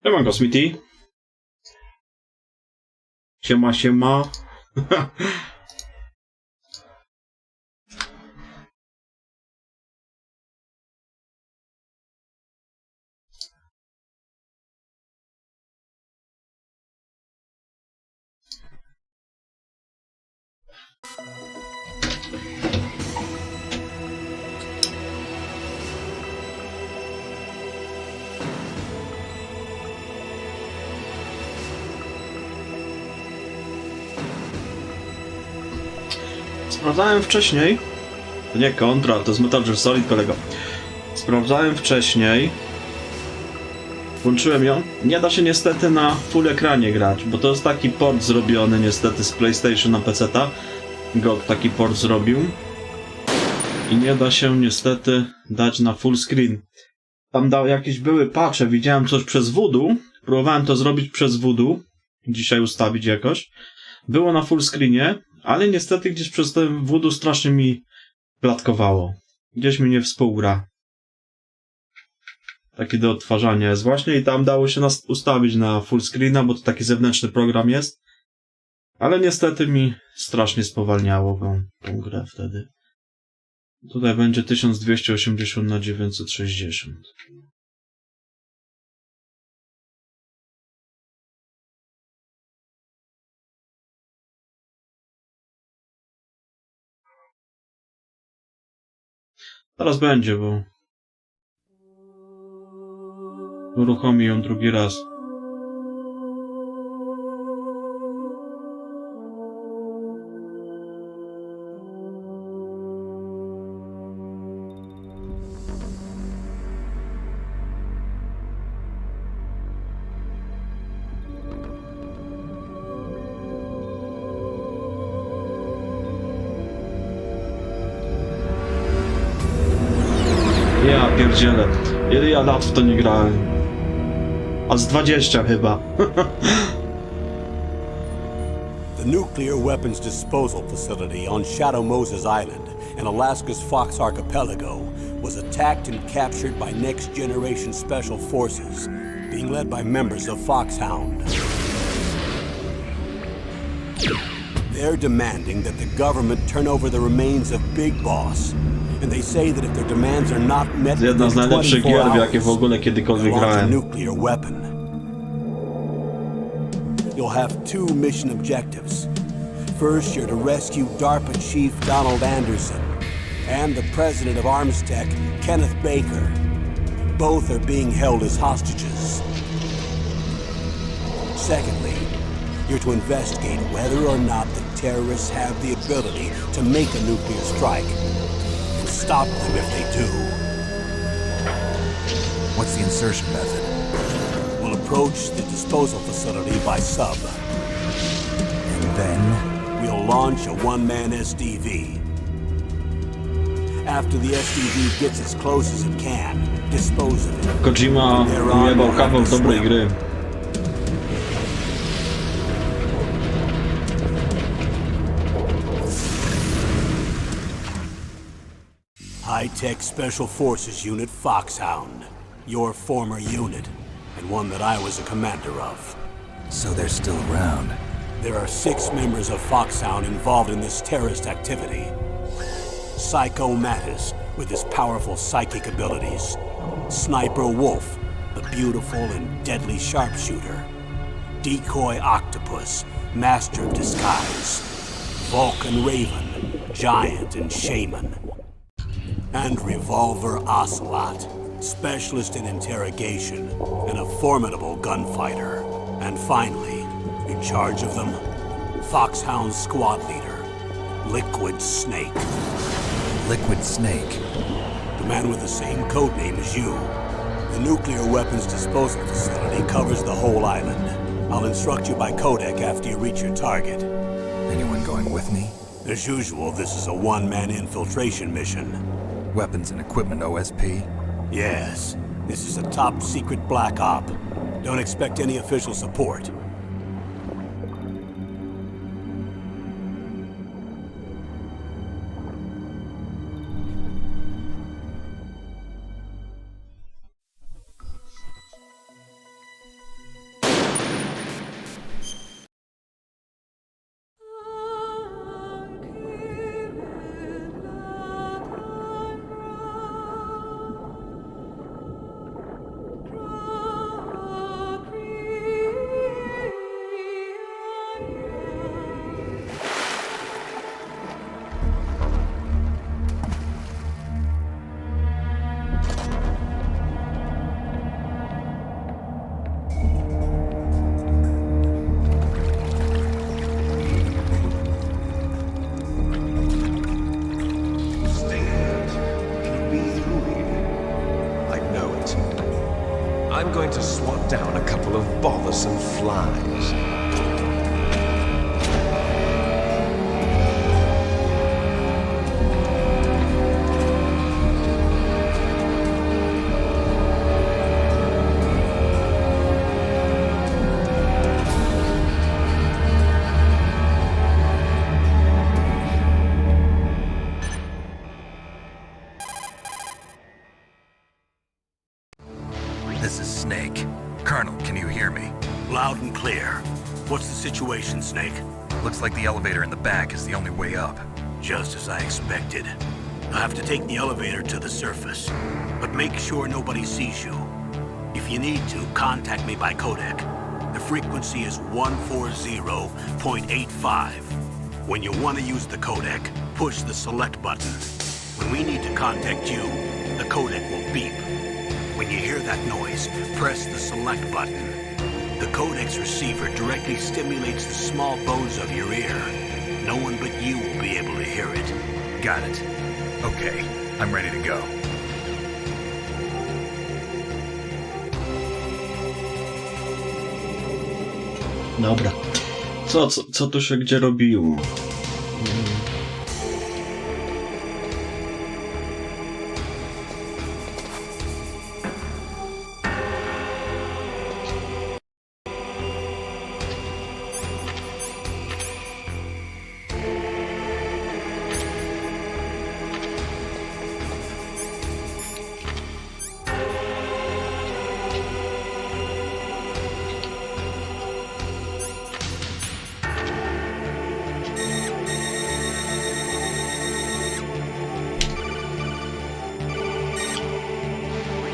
Siemanko, Smithy. Siema, siema. Sprawdzałem wcześniej. To nie kontra, to jest Metal Gear Solid, kolego. Sprawdzałem wcześniej. Włączyłem ją. Nie da się niestety na full ekranie grać, bo to jest taki port zrobiony niestety z PlayStation na PC-ta. GOG taki port zrobił. I nie da się niestety dać na full screen. Tam jakieś były patche, widziałem coś przez Voodoo. Próbowałem to zrobić przez Voodoo. Dzisiaj ustawić jakoś. Było na full screenie, ale niestety gdzieś przez ten Voodoo strasznie mi klatkowało. Gdzieś mi nie współgra. Takie do odtwarzania jest właśnie i tam dało się nas ustawić na full screena, bo to taki zewnętrzny program jest. Ale niestety mi strasznie spowalniało tą grę wtedy. Tutaj będzie 1280 na 960. Teraz będzie, bo uruchomi ją drugi raz. Ja pierdzielę. Ile ja lat w to nie grałem? A z 20 chyba. The nuclear weapons disposal facility on Shadow Moses Island in Alaska's Fox Archipelago was attacked and captured by Next Generation Special Forces, being led by members of Foxhound. They're demanding that the government turn over the remains of Big Boss. And they say that if their demands are not met within 24 hours, they'll launch a nuclear weapon. You'll have two mission objectives. First, you're to rescue DARPA Chief Donald Anderson and the president of Armstech, Kenneth Baker. Both are being held as hostages. Secondly, you're to investigate whether or not the terrorists have the ability to make a nuclear strike. Stop them if they do. What's the insertion method? We'll approach the disposal facility by sub. And then? We'll launch a one-man SDV. After the SUV gets as close as it can, dispose of it. Kojima ujebał kawał dobrej gry. High-tech Special Forces Unit Foxhound. Your former unit, and one that I was a commander of. So they're still around. There are 6 members of Foxhound involved in this terrorist activity. Psycho Mattis, with his powerful psychic abilities. Sniper Wolf, the beautiful and deadly sharpshooter. Decoy Octopus, master of disguise. Vulcan Raven, giant and shaman. And Revolver Ocelot, specialist in interrogation and a formidable gunfighter. And finally, in charge of them, Foxhound's squad leader, Liquid Snake. Liquid Snake. The man with the same codename as you. The nuclear weapons disposal facility covers the whole island. I'll instruct you by Codec after you reach your target. Anyone going with me? As usual, this is a one-man infiltration mission. Weapons and equipment OSP? Yes, this is a top-secret black op. Don't expect any official support. I'm going to swat down a couple of bothersome flies. This is Snake. Colonel, can you hear me? Loud and clear. What's the situation, Snake? Looks like the elevator in the back is the only way up. Just as I expected. I'll have to take the elevator to the surface. But make sure nobody sees you. If you need to, contact me by Codec. The frequency is 140.85. When you want to use the Codec, push the select button. When we need to contact you, the Codec will beep. When you hear that noise, press the select button. The Codec's receiver directly stimulates the small bones of your ear. No one but you will be able to hear it. Got it. Okay, I'm ready to go. Dobra. Co tu się gdzie robiło?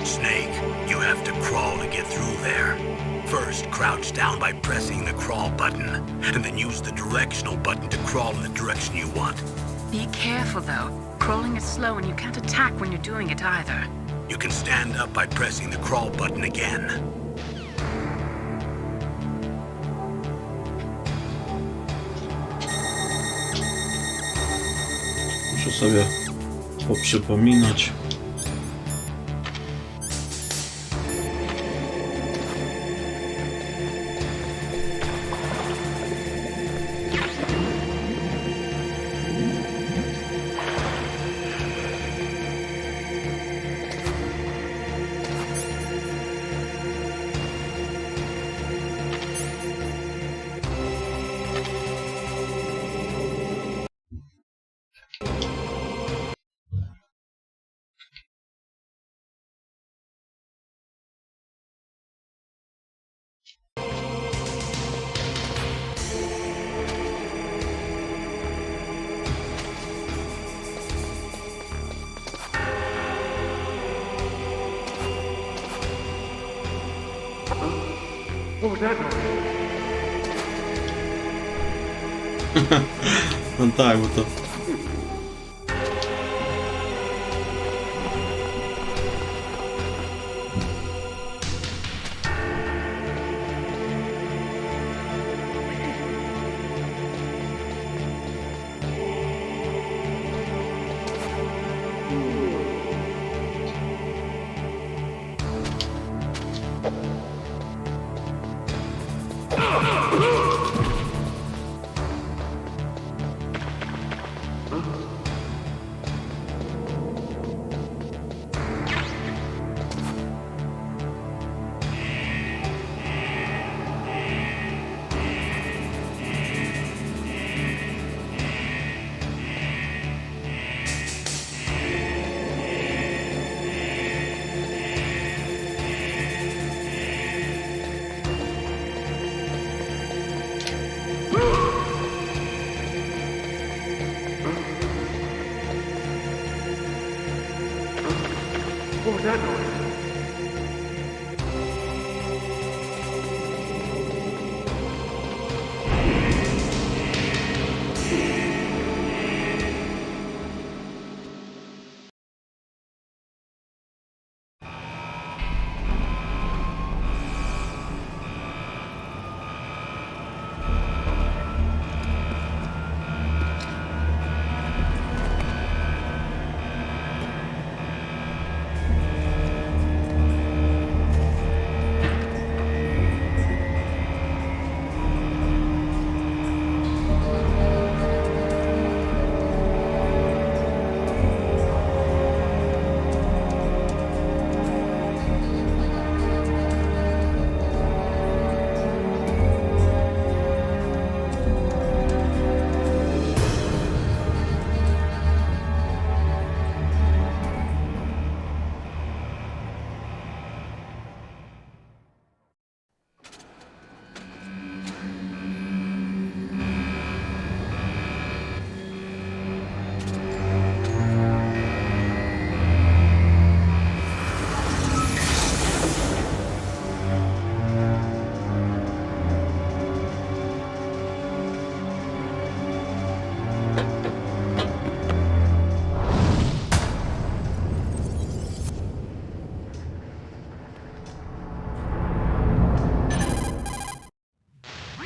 Snake, you have to crawl to get through there. First, crouch down by pressing the crawl button, and then use the directional button to crawl in the direction you want. Be careful, though. Crawling is slow and you can't attack when you're doing it either. You can stand up by pressing the crawl button again. Muszę sobie poprzypominać. No tak, bo to...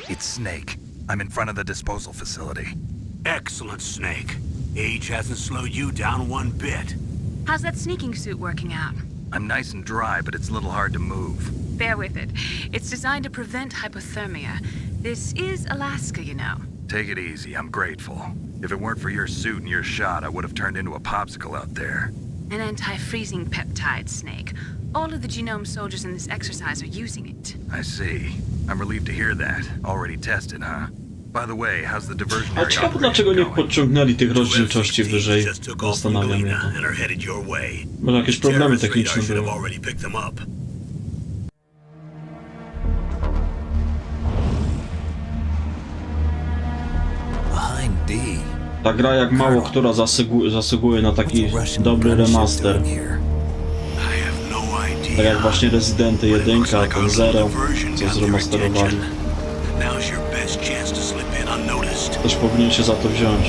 It's Snake. I'm in front of the disposal facility. Excellent, Snake. Age hasn't slowed you down one bit. How's that sneaking suit working out? I'm nice and dry, but it's a little hard to move. Bear with it. It's designed to prevent hypothermia. This is Alaska, you know. Take it easy, I'm grateful. If it weren't for your suit and your shot, I would have turned into a popsicle out there. An anti-freezing peptide, Snake. All of the genome soldiers in this exercise are using it. I see. I'm relieved to hear that. Already tested, huh? By the way, how's the A diversionary ciekawe operation dlaczego nie going? podciągnęli tych rozdzielczości wyżej. Just took off from Zastanawiam mnie Galena to. and are headed your way. Może jakieś problemy Terrorist techniczne radar should have były. already picked them up. Behind D. Ta gra jak mało która zasługuje na taki dobry remaster. I have no idea. Tak jak właśnie Residenty 1, ten Zero, co zremasterowali. Now's your best chance to slip in unnoticed. Też powinien się za to wziąć.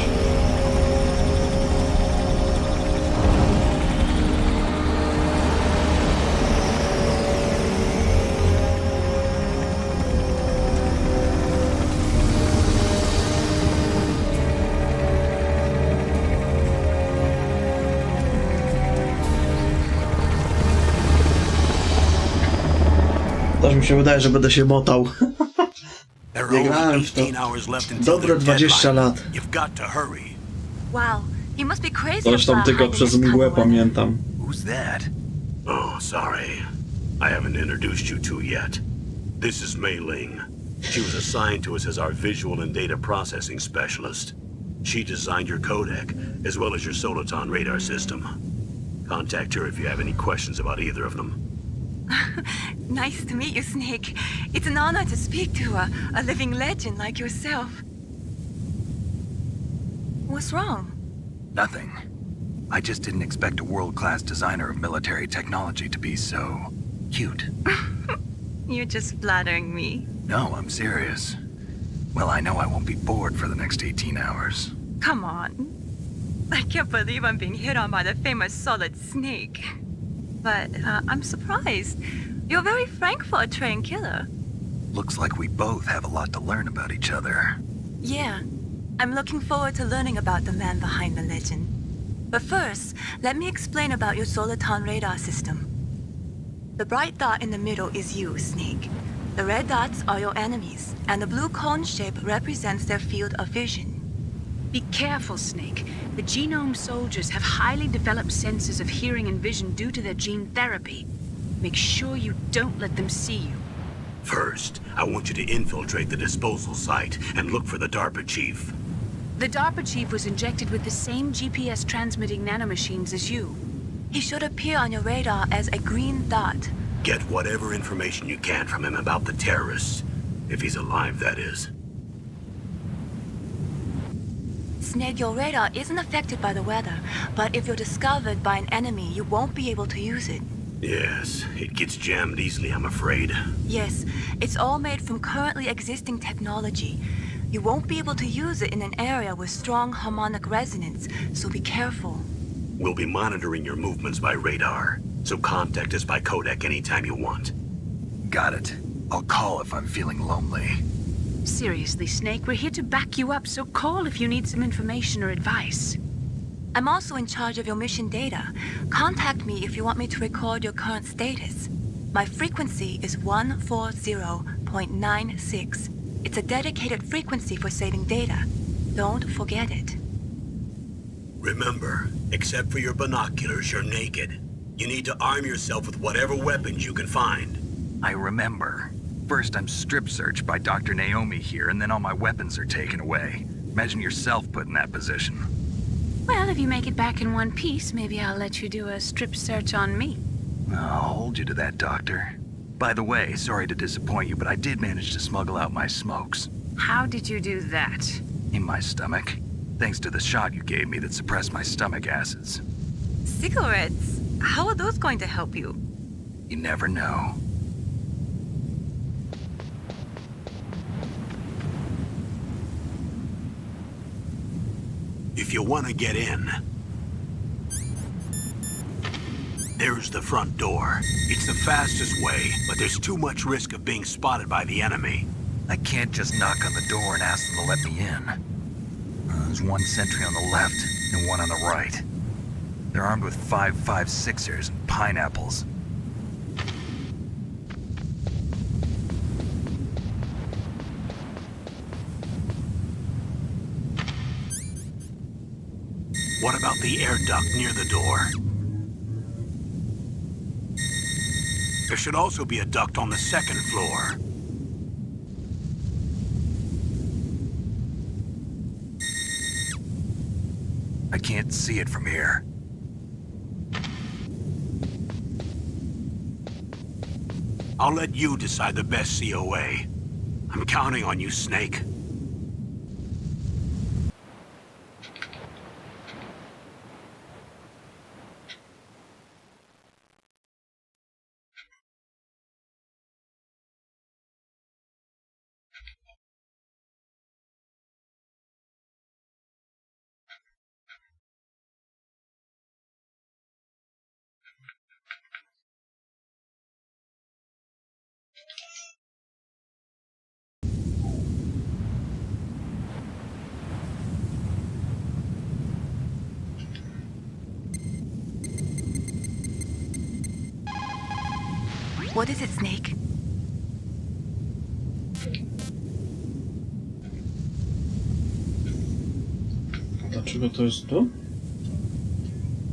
Też mi się wydaje, że będę się motał. There are Nie only grałem w to 18 hours left until dobre their 20 deadline. lat. You've got to hurry. Wow, you must be crazy Coś tam tylko przez mgłę pamiętam. Who's that? Oh, sorry. I haven't introduced you two yet. This is Mei Ling. She was assigned to us as our visual and data processing specialist. She designed your codec, as well as your Soliton radar system. Contact her if you have any questions about either of them. Nice to meet you, Snake. It's an honor to speak to a living legend like yourself. What's wrong? Nothing. I just didn't expect a world-class designer of military technology to be so cute. You're just flattering me. No, I'm serious. Well, I know I won't be bored for the next 18 hours. Come on. I can't believe I'm being hit on by the famous Solid Snake. But I'm surprised. You're very frank for a trained killer. Looks like we both have a lot to learn about each other. Yeah. I'm looking forward to learning about the man behind the legend. But first, let me explain about your Soliton radar system. The bright dot in the middle is you, Snake. The red dots are your enemies, and the blue cone shape represents their field of vision. Be careful, Snake. The genome soldiers have highly developed senses of hearing and vision due to their gene therapy. Make sure you don't let them see you. First, I want you to infiltrate the disposal site and look for the DARPA chief. The DARPA chief was injected with the same GPS transmitting nanomachines as you. He should appear on your radar as a green dot. Get whatever information you can from him about the terrorists. If he's alive, that is. Snake, your radar isn't affected by the weather, but if you're discovered by an enemy, you won't be able to use it. Yes, it gets jammed easily, I'm afraid. Yes, it's all made from currently existing technology. You won't be able to use it in an area with strong harmonic resonance, so be careful. We'll be monitoring your movements by radar, so contact us by Codec anytime you want. Got it. I'll call if I'm feeling lonely. Seriously, Snake, we're here to back you up, so call if you need some information or advice. I'm also in charge of your mission data. Contact me if you want me to record your current status. My frequency is 140.96. It's a dedicated frequency for saving data. Don't forget it. Remember, except for your binoculars, you're naked. You need to arm yourself with whatever weapons you can find. I remember. First, I'm strip searched by Dr. Naomi here, and then all my weapons are taken away. Imagine yourself put in that position. Well, if you make it back in one piece, maybe I'll let you do a strip search on me. I'll hold you to that, Doctor. By the way, sorry to disappoint you, but I did manage to smuggle out my smokes. How did you do that? In my stomach. Thanks to the shot you gave me that suppressed my stomach acids. Cigarettes? How are those going to help you? You never know. If you want to get in, there's the front door. It's the fastest way, but there's too much risk of being spotted by the enemy. I can't just knock on the door and ask them to let me in. There's one sentry on the left and one on the right. They're armed with 5.56ers and pineapples. What about the air duct near the door? There should also be a duct on the second floor. I can't see it from here. I'll let you decide the best COA. I'm counting on you, Snake. What is it, Snake? Dlaczego to jest tu?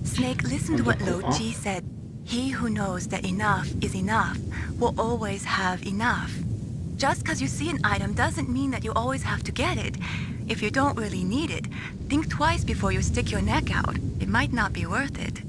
Snake, listen to what Lo Chi said. He who knows that enough is enough will always have enough. Just because you see an item doesn't mean that you always have to get it. If you don't really need it, think twice before you stick your neck out. It might not be worth it.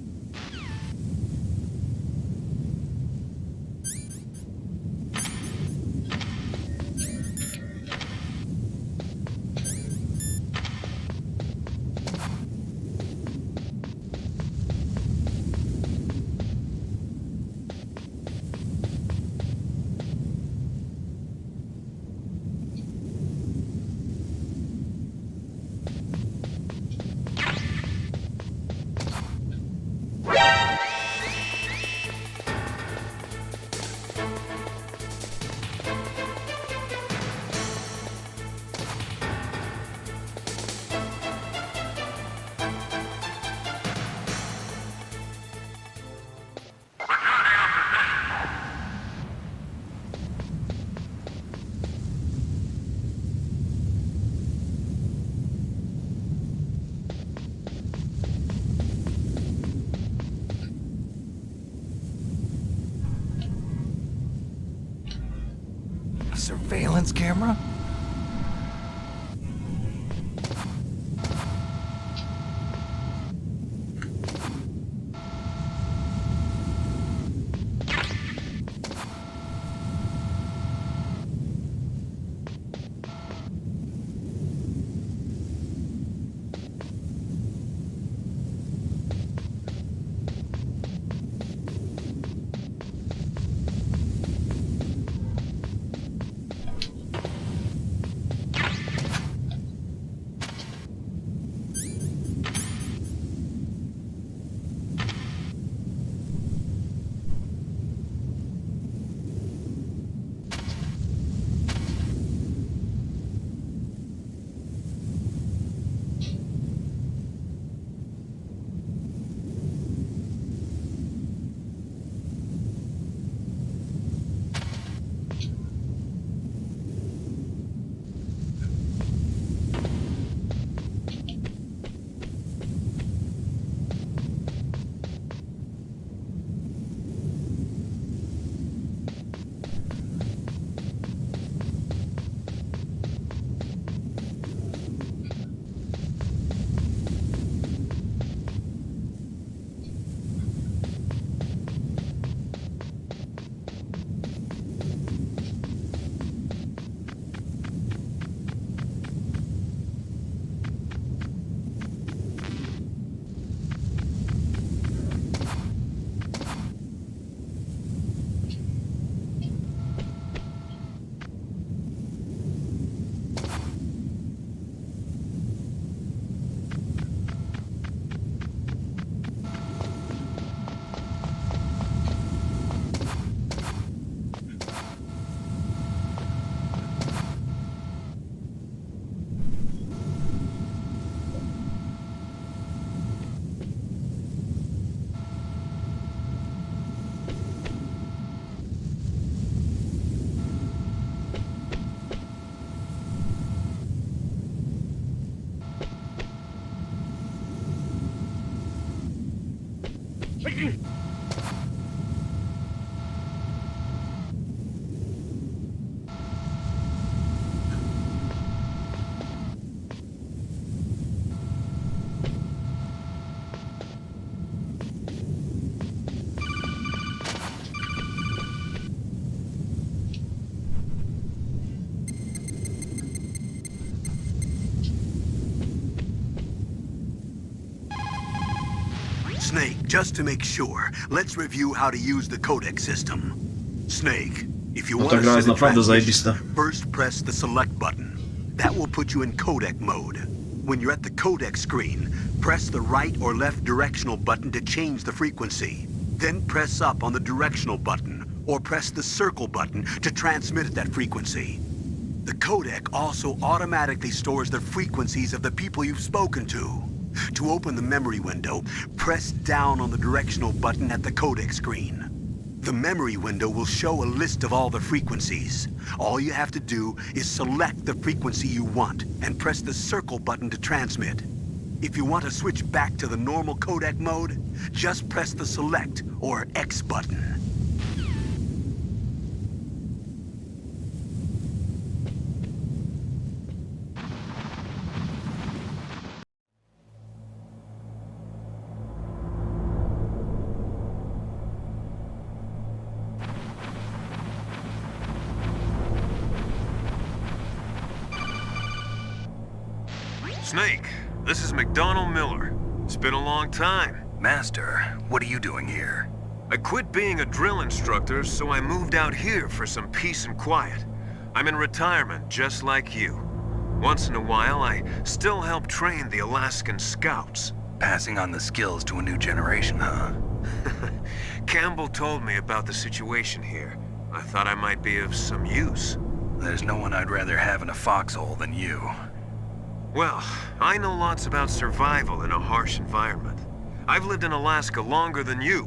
surveillance camera? Snake, just to make sure, let's review how to use the codec system. Snake, if you No want ta to gra jest send a naprawdę transmission, zajebista. first press the select button. That will put you in codec mode. When you're at the codec screen, press the right or left directional button to change the frequency. Then press up on the directional button, or press the circle button to transmit at that frequency. The codec also automatically stores the frequencies of the people you've spoken to. To open the memory window, press down on the directional button at the codec screen. The memory window will show a list of all the frequencies. All you have to do is select the frequency you want and press the circle button to transmit. If you want to switch back to the normal codec mode, just press the select or X button. Snake, this is McDonald Miller. It's been a long time. Master, what are you doing here? I quit being a drill instructor, so I moved out here for some peace and quiet. I'm in retirement, just like you. Once in a while, I still help train the Alaskan Scouts. Passing on the skills to a new generation, huh? Campbell told me about the situation here. I thought I might be of some use. There's no one I'd rather have in a foxhole than you. Well, I know lots about survival in a harsh environment. I've lived in Alaska longer than you,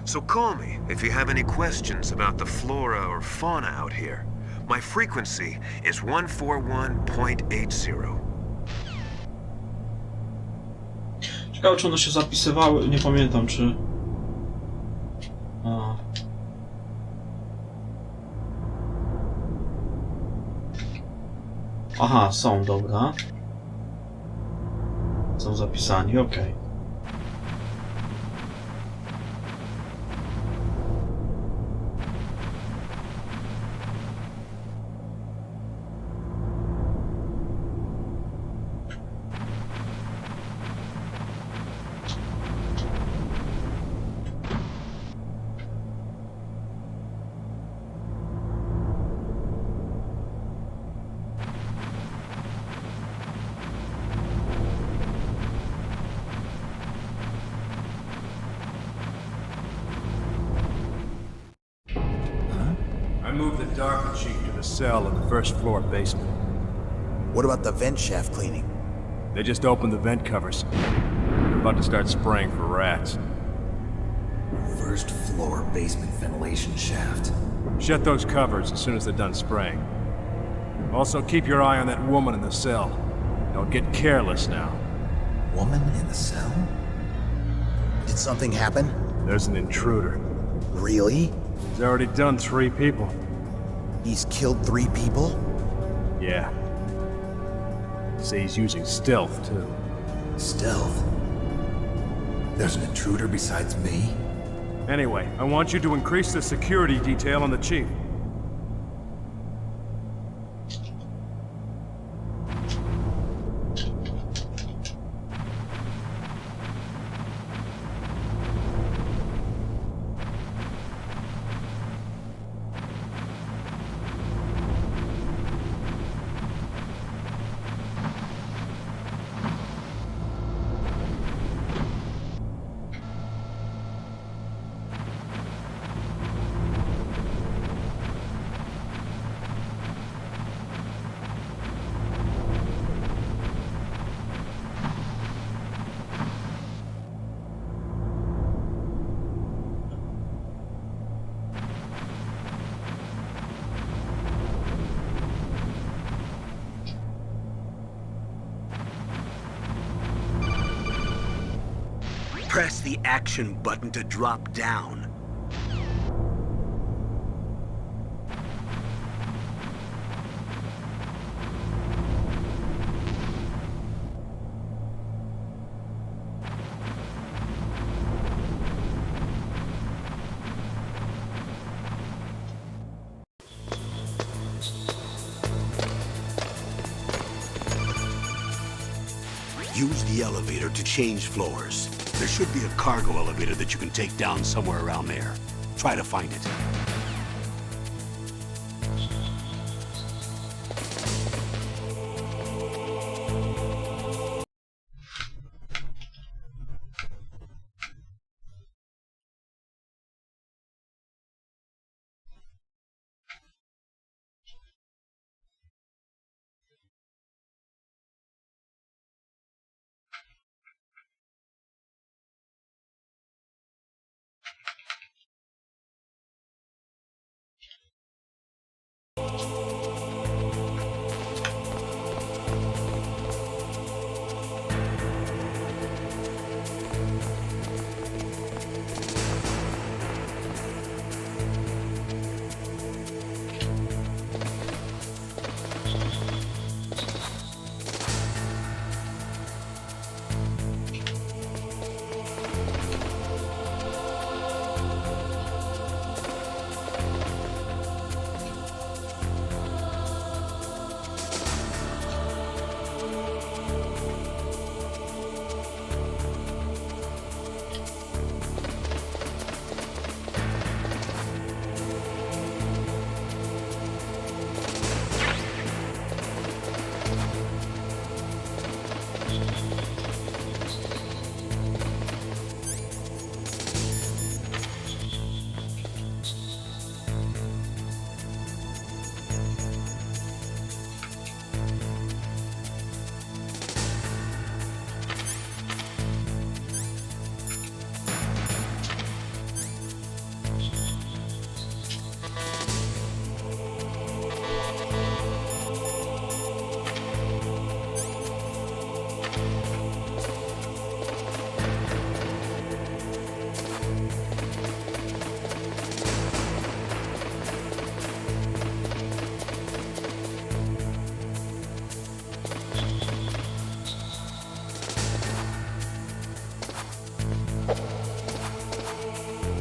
so call me if you have any questions about the flora or fauna out here. My frequency is 141.80. Ciekawe, czy one się zapisywały, nie pamiętam, czy... Aha, są, dobra. Są zapisani, okej. I moved the darker chief to the cell in the first floor basement. What about the vent shaft cleaning? They just opened the vent covers. They're about to start spraying for rats. First floor basement ventilation shaft. Shut those covers as soon as they're done spraying. Also, keep your eye on that woman in the cell. Don't get careless now. Woman in the cell? Did something happen? There's an intruder. Really? He's already done 3 people. He's killed 3 people? Yeah. Say he's using stealth, too. Stealth? There's an intruder besides me? Anyway, I want you to increase the security detail on the chief. Press the action button to drop down. Use the elevator to change floors. There should be a cargo elevator that you can take down somewhere around there. Try to find it.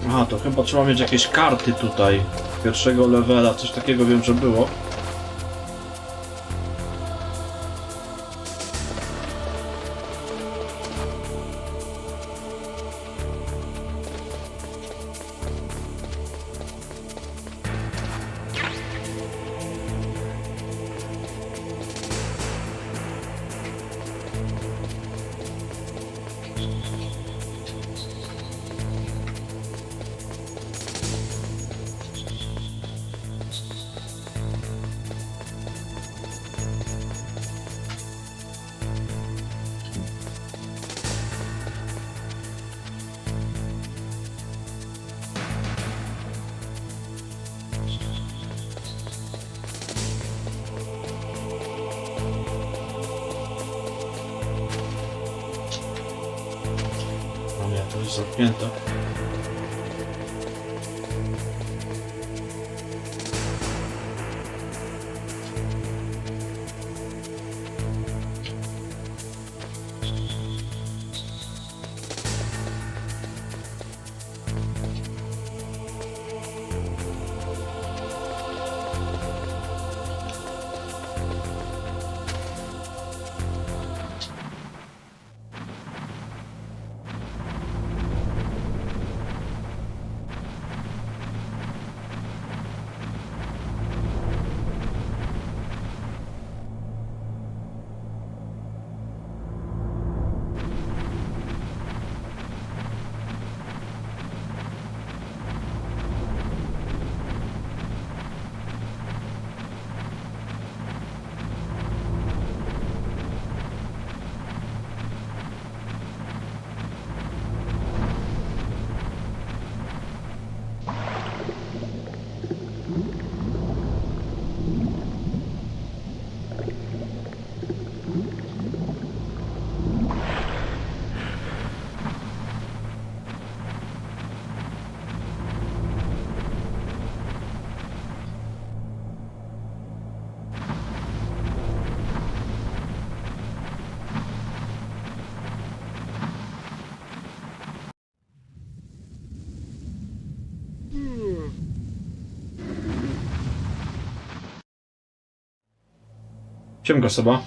Aha, to chyba trzeba mieć jakieś karty tutaj. Pierwszego levela, coś takiego wiem, że było. No nie, to jest zamknięte. Ciemka soba.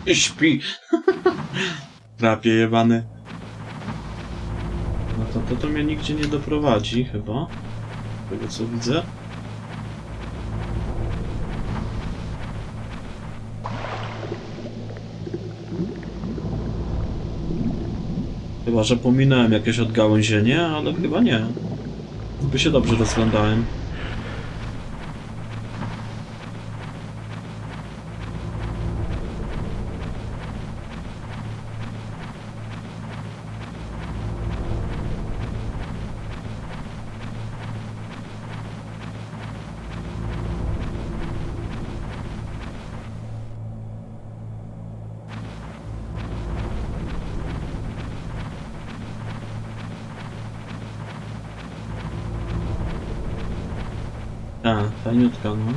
I śpi. Trapie jebany. No to mnie nigdzie nie doprowadzi chyba. Z tego co widzę. Chyba, że pominąłem jakieś odgałęzienie, ale chyba nie. By się dobrze rozglądałem. fajniutka, no.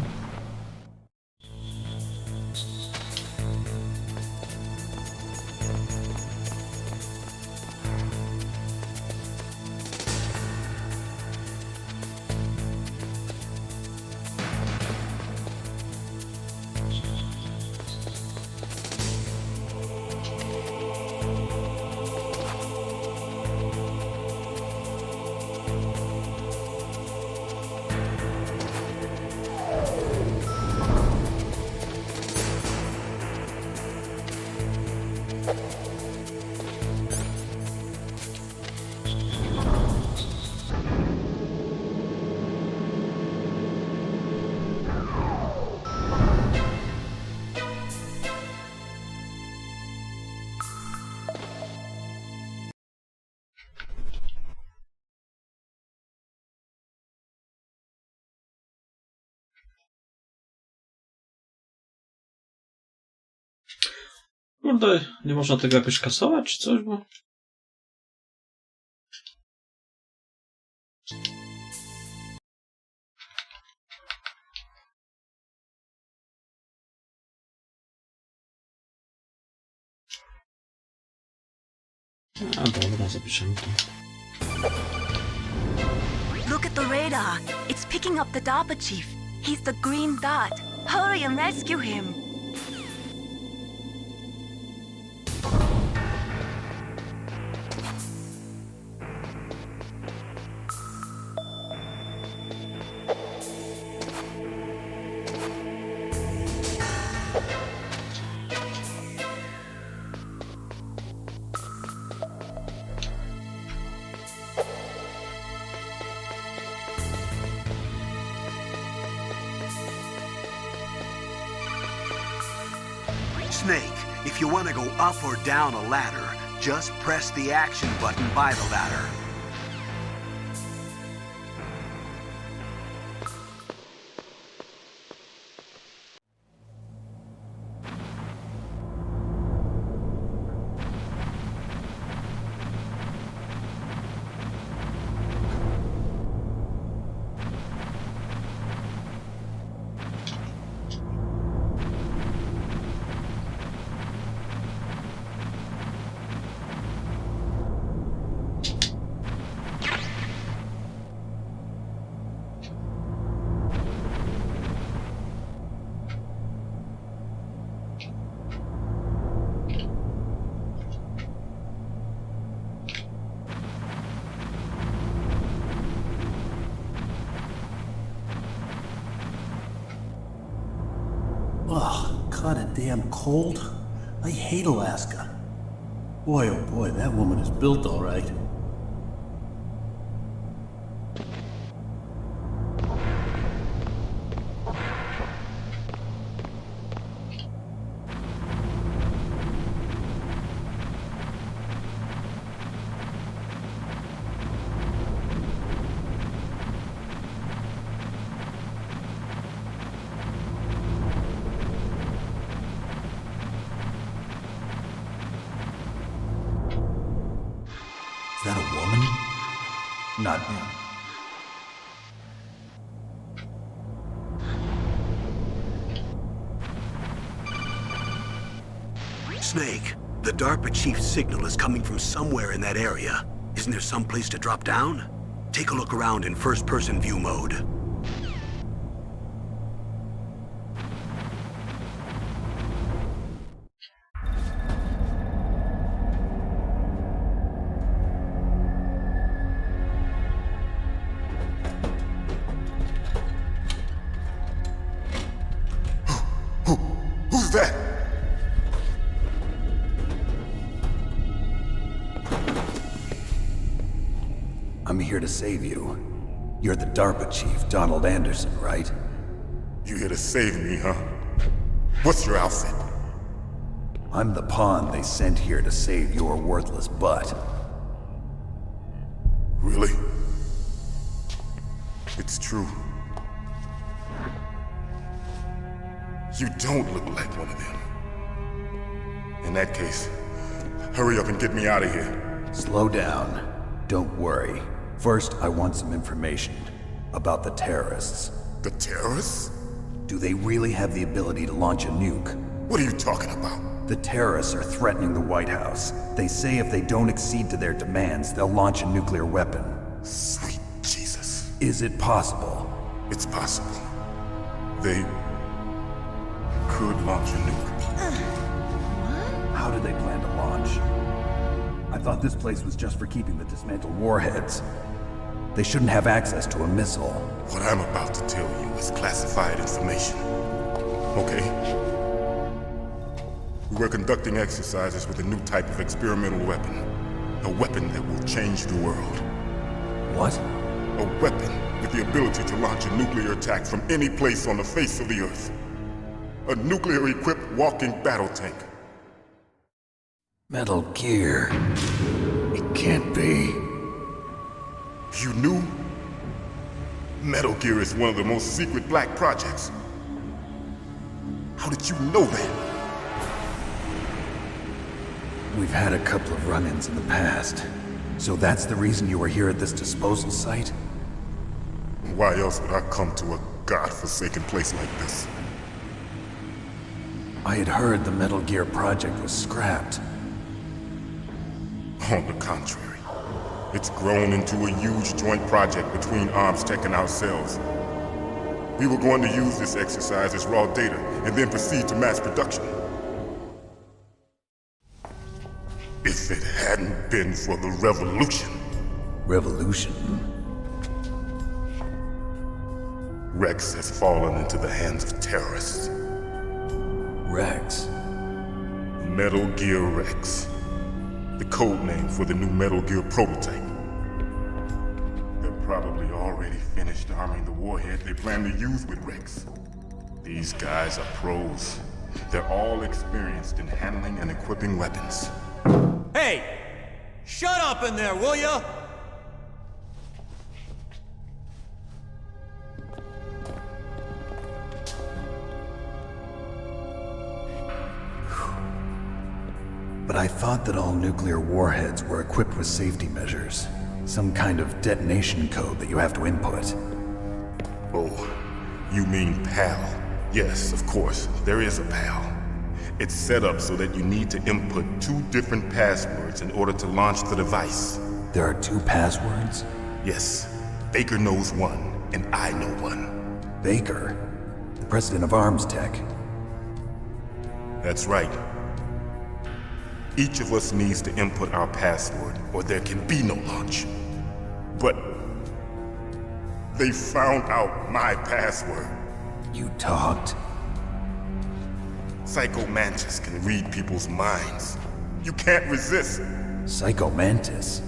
Kurde, nie można tego jakoś kasować czy coś, bo... A dobra, zapiszemy to. Look at the radar. It's picking up the DARPA chief. He's the green dot. Hurry and rescue him. Snake, if you want to go up or down a ladder, just press the action button by the ladder. Ugh, kinda damn cold. I hate Alaska. Boy, oh boy, that woman is built all right. Is that a woman? Not him. Snake, the DARPA chief's signal is coming from somewhere in that area. Isn't there some place to drop down? Take a look around in first-person view mode. Who's that? I'm here to save you. You're the DARPA chief, Donald Anderson, right? You here to save me, huh? What's your outfit? I'm the pawn they sent here to save your worthless butt. Really? It's true. You don't look like one of them. In that case, hurry up and get me out of here. Slow down. Don't worry. First, I want some information about the terrorists. The terrorists? Do they really have the ability to launch a nuke? What are you talking about? The terrorists are threatening the White House. They say if they don't accede to their demands, they'll launch a nuclear weapon. Sweet Jesus. Is it possible? It's possible. They could launch a nuke. How do they plan to launch? I thought this place was just for keeping the dismantled warheads. They shouldn't have access to a missile. What I'm about to tell you is classified information. Okay? We're conducting exercises with a new type of experimental weapon. A weapon that will change the world. What? A weapon with the ability to launch a nuclear attack from any place on the face of the Earth. A nuclear-equipped walking battle tank. Metal Gear. It can't be. You knew? Metal Gear is one of the most secret black projects. How did you know that? We've had a couple of run-ins in the past. So that's the reason you were here at this disposal site? Why else would I come to a godforsaken place like this? I had heard the Metal Gear project was scrapped. On the contrary, it's grown into a huge joint project between Arms Tech and ourselves. We were going to use this exercise as raw data and then proceed to mass production. If it hadn't been for the revolution. Revolution? Rex has fallen into the hands of terrorists. Rex? Metal Gear Rex. The code name for the new Metal Gear prototype. They're probably already finished arming the warhead they plan to use with Rex. These guys are pros. They're all experienced in handling and equipping weapons. Hey! Shut up in there, will ya? But I thought that all nuclear warheads were equipped with safety measures. Some kind of detonation code that you have to input. Oh, you mean PAL? Yes, of course, there is a PAL. It's set up so that you need to input 2 different passwords in order to launch the device. There are 2 passwords? Yes. Baker knows one, and I know one. Baker? The president of Arms Tech? That's right. Each of us needs to input our password, or there can be no launch. But they found out my password. You talked? Psycho Mantis can read people's minds. You can't resist. Psycho Mantis?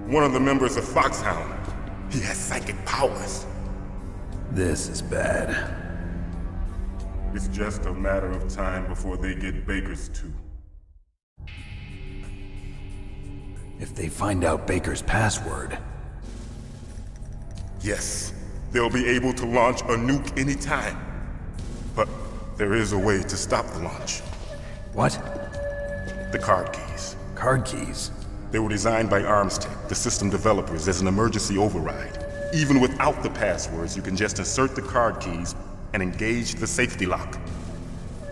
One of the members of Foxhound. He has psychic powers. This is bad. It's just a matter of time before they get Baker's too. If they find out Baker's password... Yes, they'll be able to launch a nuke anytime. But there is a way to stop the launch. What? The card keys. Card keys? They were designed by Arms Tech, the system developers, as an emergency override. Even without the passwords, you can just insert the card keys and engage the safety lock.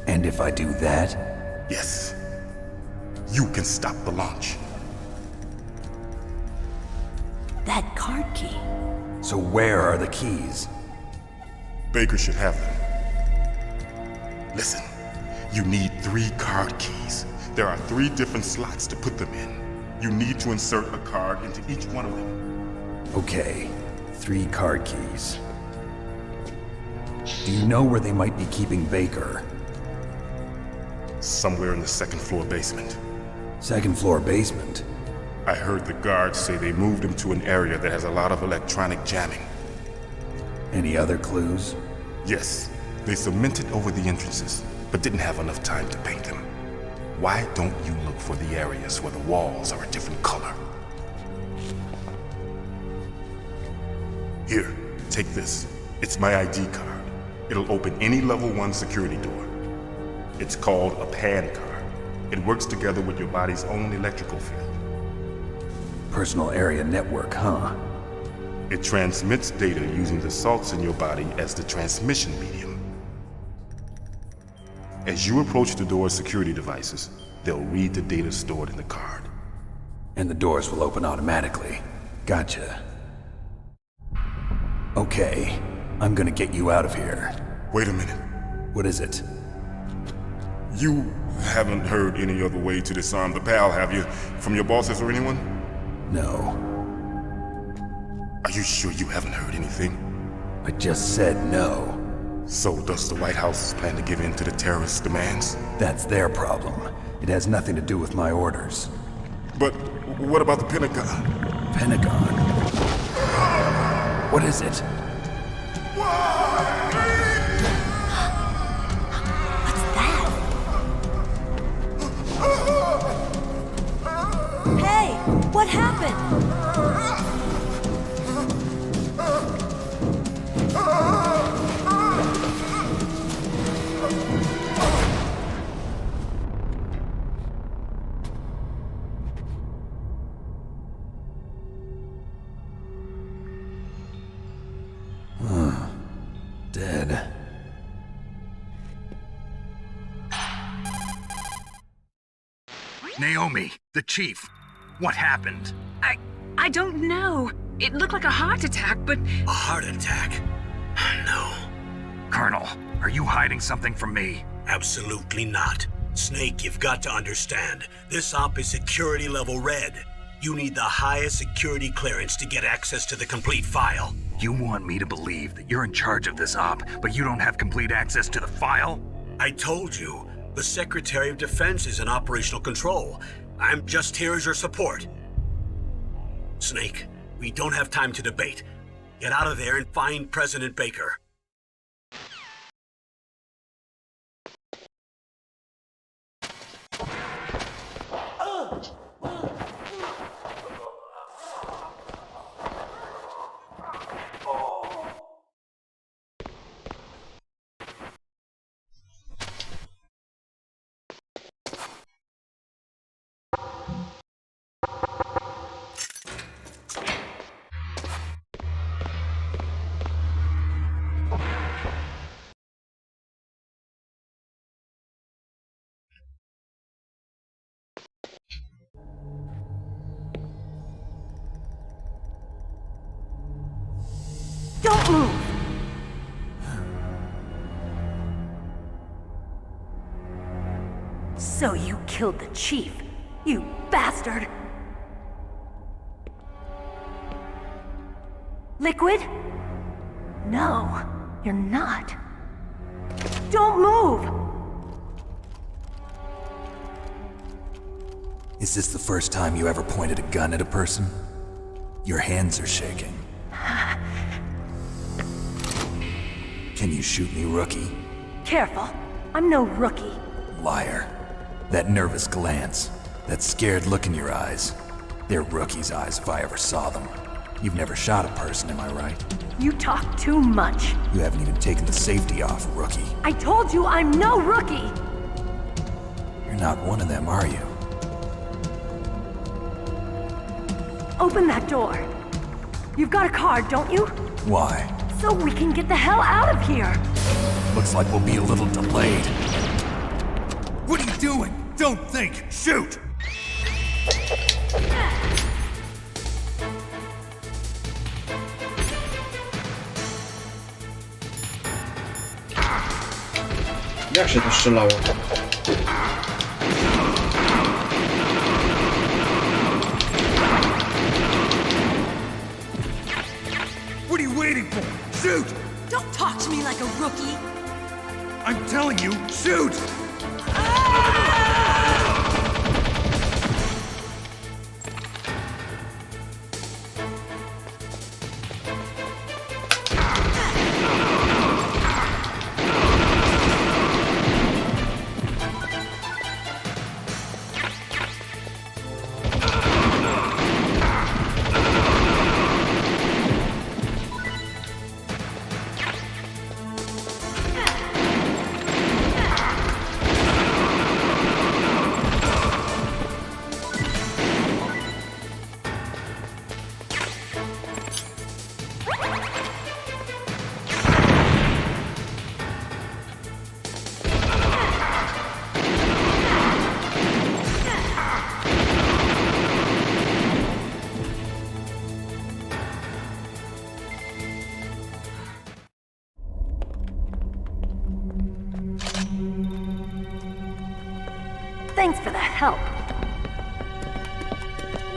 And if I do that? Yes. You can stop the launch. That card key. So where are the keys? Baker should have them. Listen, you need 3 card keys. There are 3 different slots to put them in. You need to insert a card into each one of them. Okay, 3 card keys. Do you know where they might be keeping Baker? Somewhere in the 2nd floor basement. 2nd floor basement? I heard the guards say they moved him to an area that has a lot of electronic jamming. Any other clues? Yes. They cemented over the entrances, but didn't have enough time to paint them. Why don't you look for the areas where the walls are a different color? Here, take this. It's my ID card. It'll open any level 1 security door. It's called a PAN card. It works together with your body's own electrical field. Personal area network, huh? It transmits data using the salts in your body as the transmission medium. As you approach the door's security devices, they'll read the data stored in the card. And the doors will open automatically. Gotcha. Okay, I'm gonna get you out of here. Wait a minute. What is it? You haven't heard any other way to disarm the PAL, have you? From your bosses or anyone? No. Are you sure you haven't heard anything? I just said no. So does the White House plan to give in to the terrorists' demands? That's their problem. It has nothing to do with my orders. But what about the Pentagon? Pentagon? What is it? What's that? Hey, what happened? Dead. Naomi, the chief. What happened? I don't know. It looked like a heart attack, but... A heart attack? No. Colonel, are you hiding something from me? Absolutely not. Snake, you've got to understand. This op is security level red. You need the highest security clearance to get access to the complete file. You want me to believe that you're in charge of this op, but you don't have complete access to the file? I told you, the Secretary of Defense is in operational control. I'm just here as your support. Snake, we don't have time to debate. Get out of there and find President Baker. Don't move! So you killed the chief, you bastard! Liquid? No, you're not. Don't move! Is this the first time you ever pointed a gun at a person? Your hands are shaking. Can you shoot me, rookie? Careful, I'm no rookie. Liar. That nervous glance, that scared look in your eyes. They're rookie's eyes if I ever saw them. You've never shot a person, am I right? You talk too much. You haven't even taken the safety off, rookie. I told you I'm no rookie! You're not one of them, are you? Open that door. You've got a card, don't you? Why? So we can get the hell out of here! Looks like we'll be a little delayed. What are you doing? Don't think! Shoot! Jak się to strzelało? What are you waiting for? Shoot! Don't talk to me like a rookie! I'm telling you, shoot!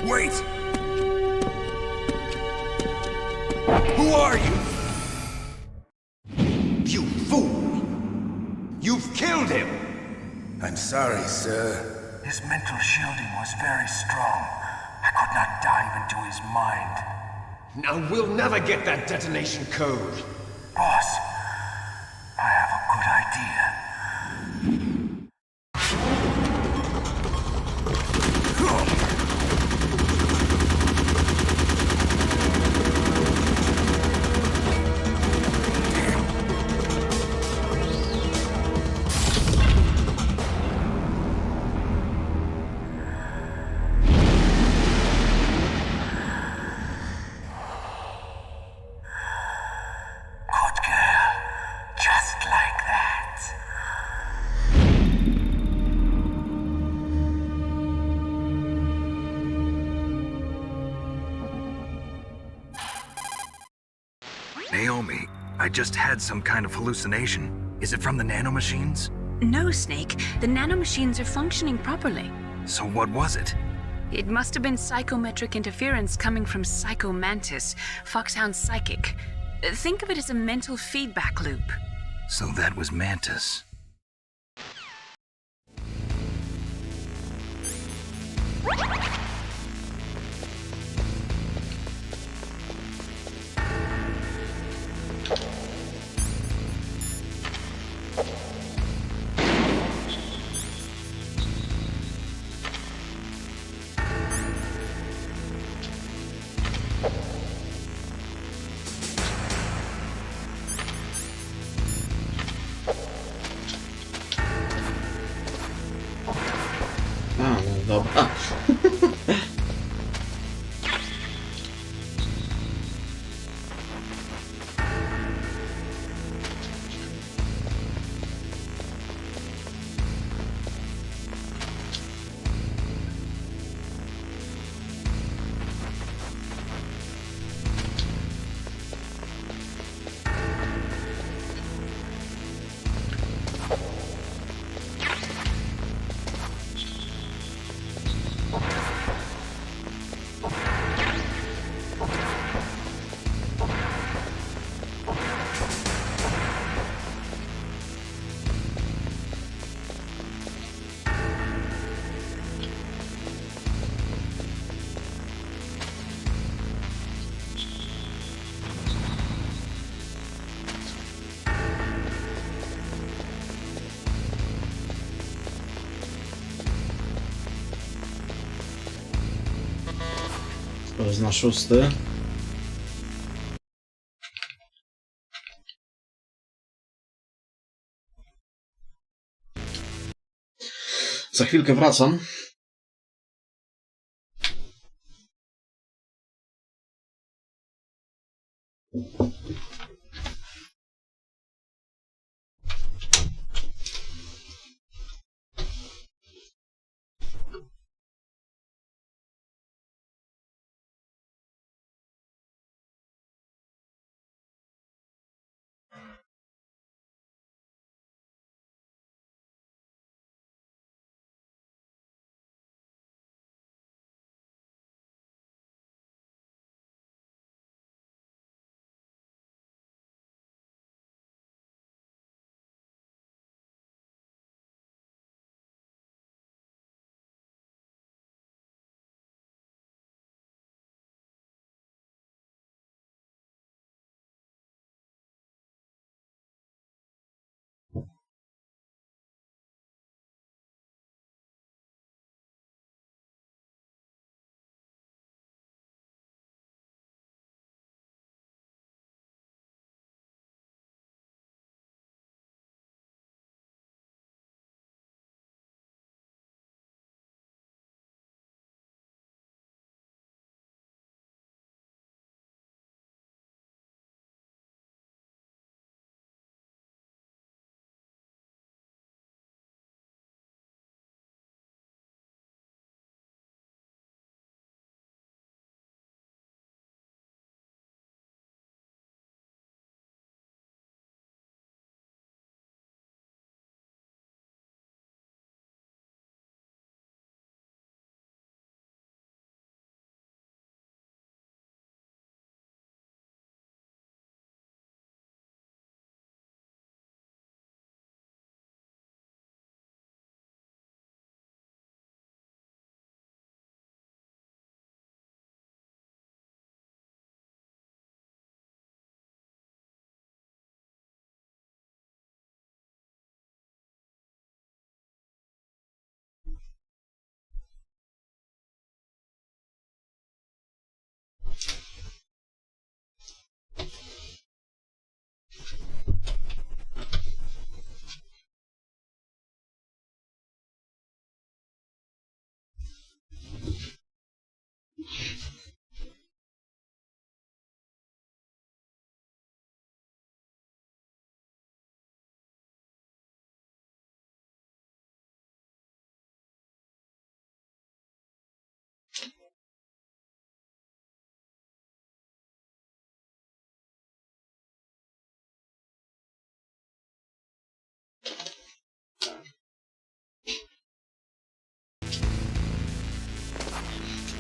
Wait! Who are you? You fool! You've killed him! I'm sorry, sir. His mental shielding was very strong. I could not dive into his mind. Now we'll never get that detonation code. Boss, I have a good idea. Naomi, I just had some kind of hallucination. Is it from the nanomachines? No, Snake. The nanomachines are functioning properly. So what was it? It must have been psychometric interference coming from Psycho Mantis, Foxhound's psychic. Think of it as a mental feedback loop. So that was Mantis. A, no dobra. To jest na 6. Za chwilkę wracam.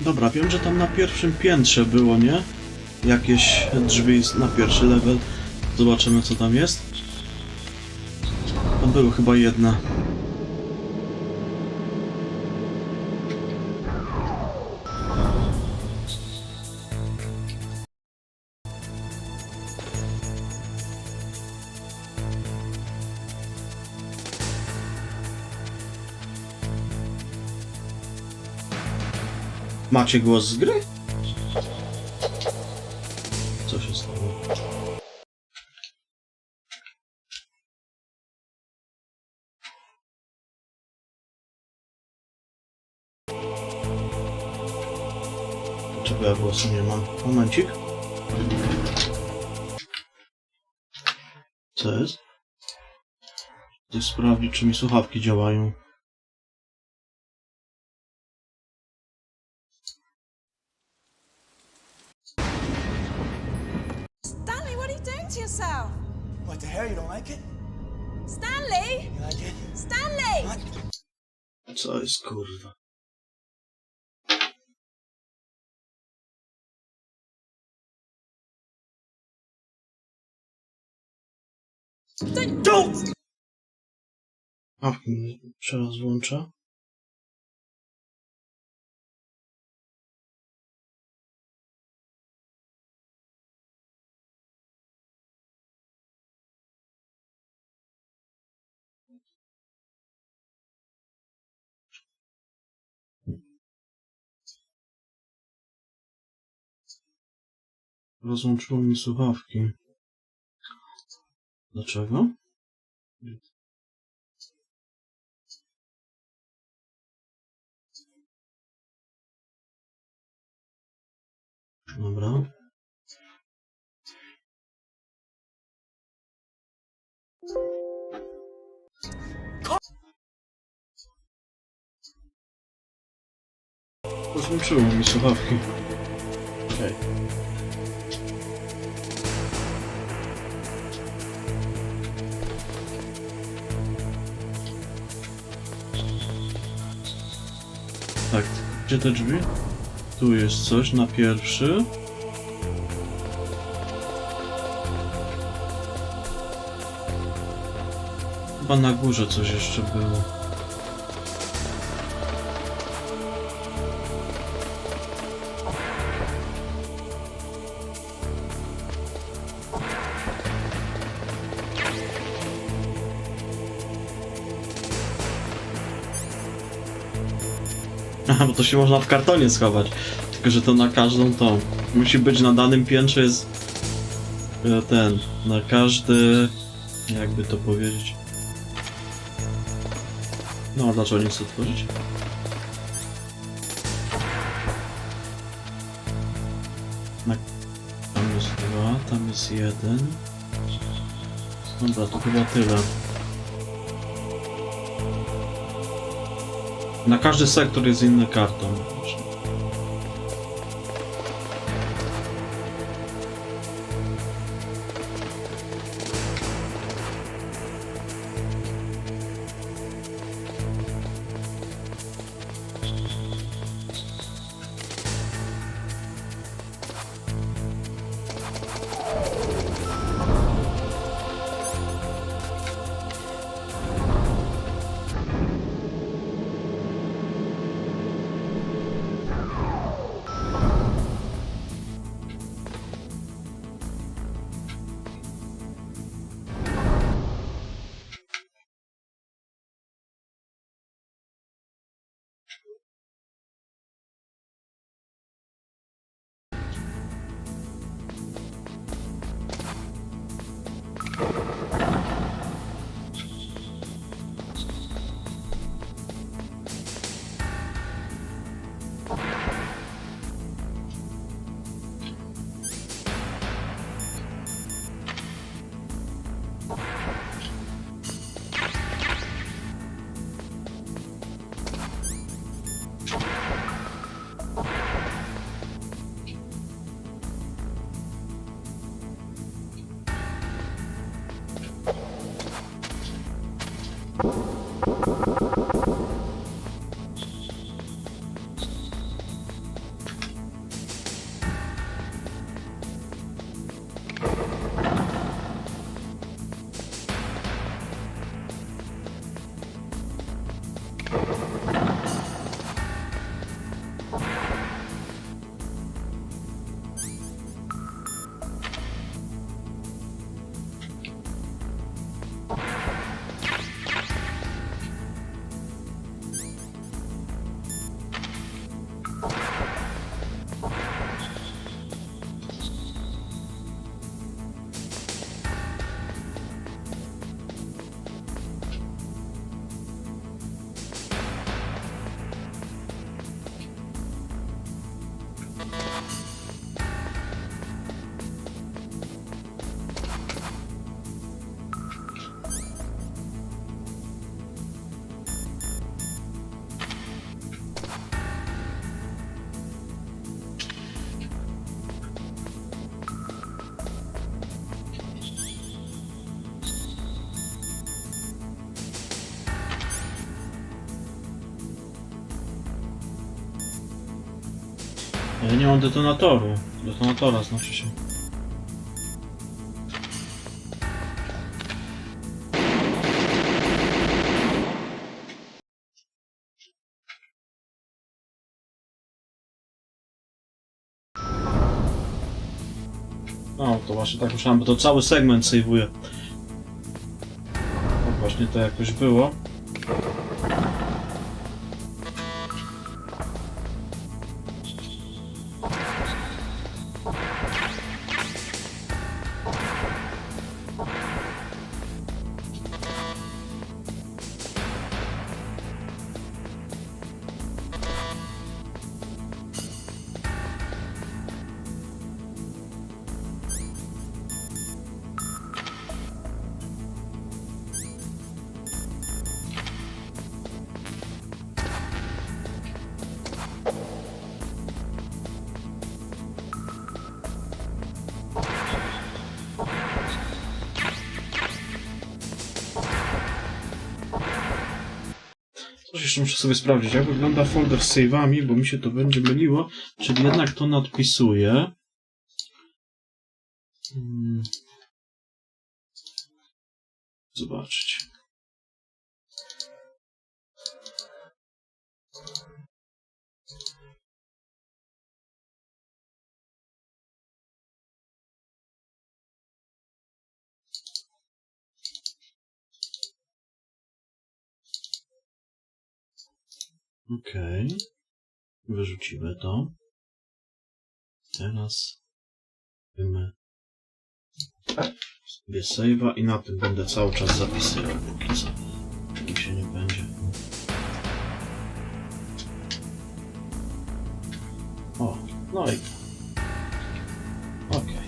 Dobra, wiem, że tam na pierwszym piętrze było, nie? Jakieś drzwi na pierwszy level. Zobaczymy, co tam jest. Tam było chyba jedna. Macie głos z gry? Co się stało? Dlaczego ja głosu nie mam? Momencik. Co jest? Chcę sprawdzić, czy mi słuchawki działają. Stanley, what are you doing to yourself? What the hell, you don't like it? Stanley! You like it? Stanley! What? Co jest, kurwa? Don't! Słuchawki mi teraz włączę. Rozłączyło mi słuchawki. Dlaczego? Dobra. Rozłączyło mi słuchawki. Okej. Tak, gdzie te drzwi? Tu jest coś na pierwszy. Chyba na górze coś jeszcze było. Aha, bo to się można w kartonie schować. Tylko, że to na każdą tą. Musi być na danym piętrze jest ten, na każdy, jakby to powiedzieć. No, a dlaczego nie chcę otworzyć? Tam jest 2, tam jest 1. Dobra, to chyba tyle. Na każdy sektor jest inny karton. Ja nie mam detonatoru. Detonatora znaczy się. No, to właśnie tak myślałem, bo to cały segment save'uje. No, właśnie to jakoś było. Coś jeszcze muszę sobie sprawdzić, jak wygląda folder z save'ami, bo mi się to będzie myliło. Czyli jednak to nadpisuję. Zobaczyć. Okej. Wyrzucimy to. Teraz robimy sobie save'a i na tym będę cały czas zapisywał, póki co. Póki się nie będzie. O, no i okej.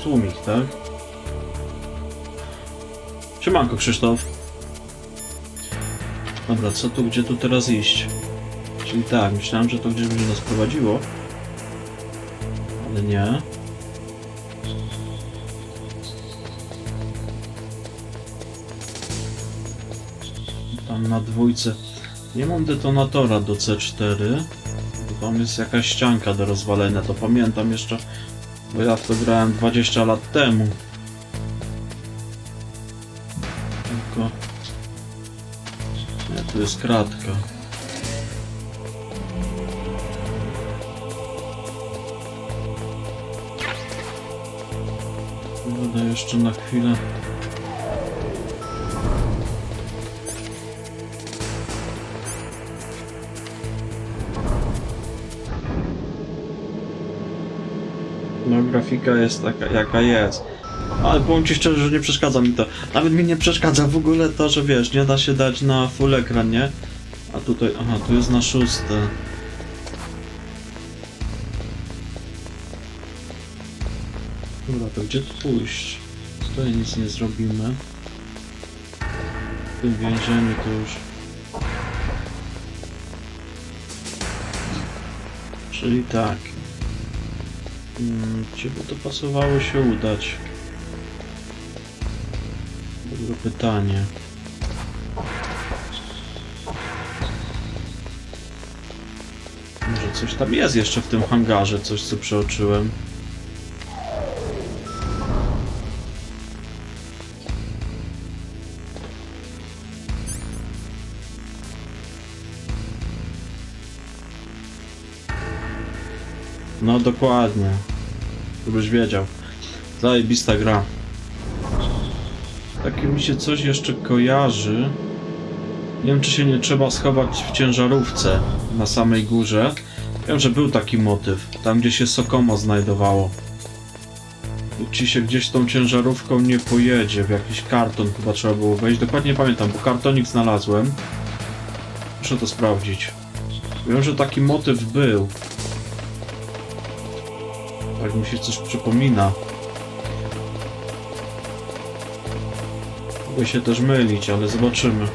Tłumik, tak? Siemanko, Krzysztof. Dobra, co tu, gdzie tu teraz iść? Czyli tak, myślałem, że to gdzieś będzie nas prowadziło. Ale nie. Tam na dwójce. Nie mam detonatora do C4. Bo tam jest jakaś ścianka do rozwalenia, to pamiętam jeszcze. Bo ja w to grałem 20 lat temu. Tylko... Nie, tu jest kratka. Będę jeszcze na chwilę. No, grafika jest taka, jaka jest. Ale powiem ci szczerze, że nie przeszkadza mi to. Nawet mi nie przeszkadza w ogóle to, że wiesz, nie da się dać na full ekran, nie? A tutaj, aha, tu jest na 6. Dobra, to gdzie tu pójść? Tutaj nic nie zrobimy. W tym więzieniu to już... Czyli tak. Gdzie by to pasowało się udać? Dobre pytanie. Może coś tam jest jeszcze w tym hangarze, coś co przeoczyłem. No dokładnie. Żebyś wiedział. Zajebista gra. Takie mi się coś jeszcze kojarzy. Nie wiem, czy się nie trzeba schować w ciężarówce na samej górze. Wiem, że był taki motyw. Tam, gdzie się Sokomo znajdowało. Ci się gdzieś tą ciężarówką nie pojedzie. W jakiś karton chyba trzeba było wejść. Dokładnie nie pamiętam, bo kartonik znalazłem. Muszę to sprawdzić. Wiem, że taki motyw był. Tak mi się coś przypomina. Mogę się też mylić, ale zobaczymy.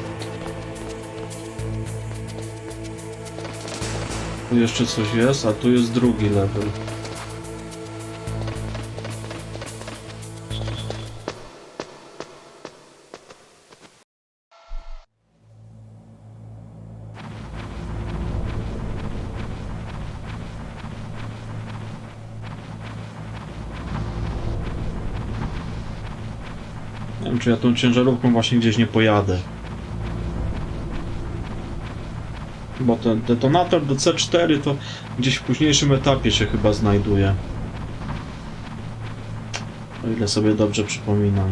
Tu jeszcze coś jest, a tu jest drugi level. Nie wiem, czy ja tą ciężarówką właśnie gdzieś nie pojadę. Bo ten detonator do C4 to gdzieś w późniejszym etapie się chyba znajduje. O ile sobie dobrze przypominam.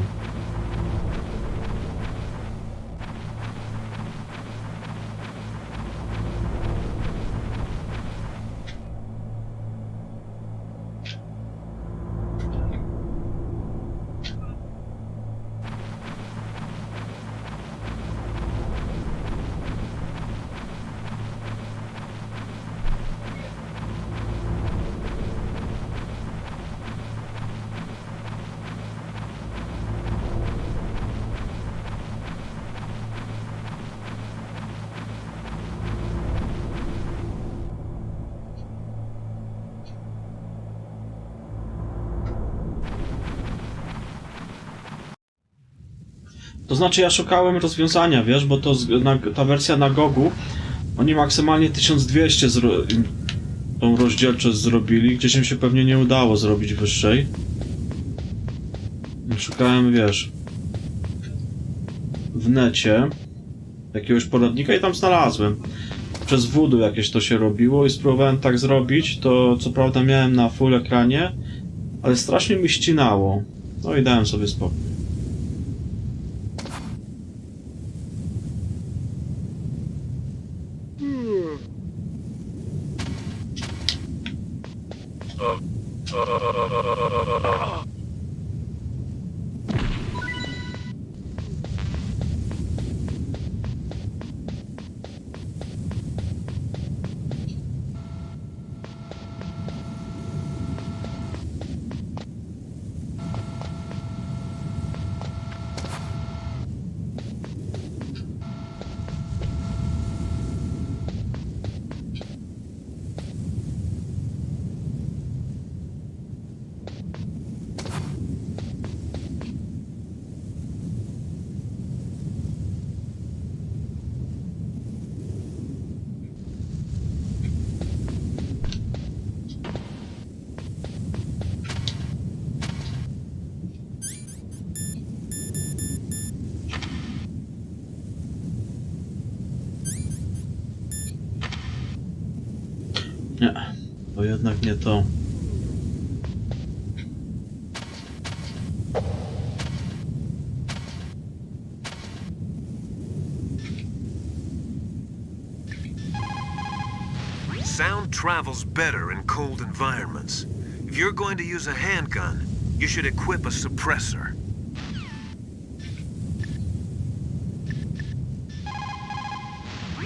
To znaczy ja szukałem rozwiązania, wiesz, bo to ta wersja na GOG-u, oni maksymalnie 1200 tą rozdzielczość zrobili, gdzieś im się pewnie nie udało zrobić wyższej. Szukałem, wiesz, w necie jakiegoś poradnika i tam znalazłem. Przez voodoo jakieś to się robiło i spróbowałem tak zrobić, to co prawda miałem na full ekranie, ale strasznie mi ścinało. No i dałem sobie spokój. Nie, to jednak nie to. Sound travels better in cold environments. If you're going to use a handgun, you should equip a suppressor.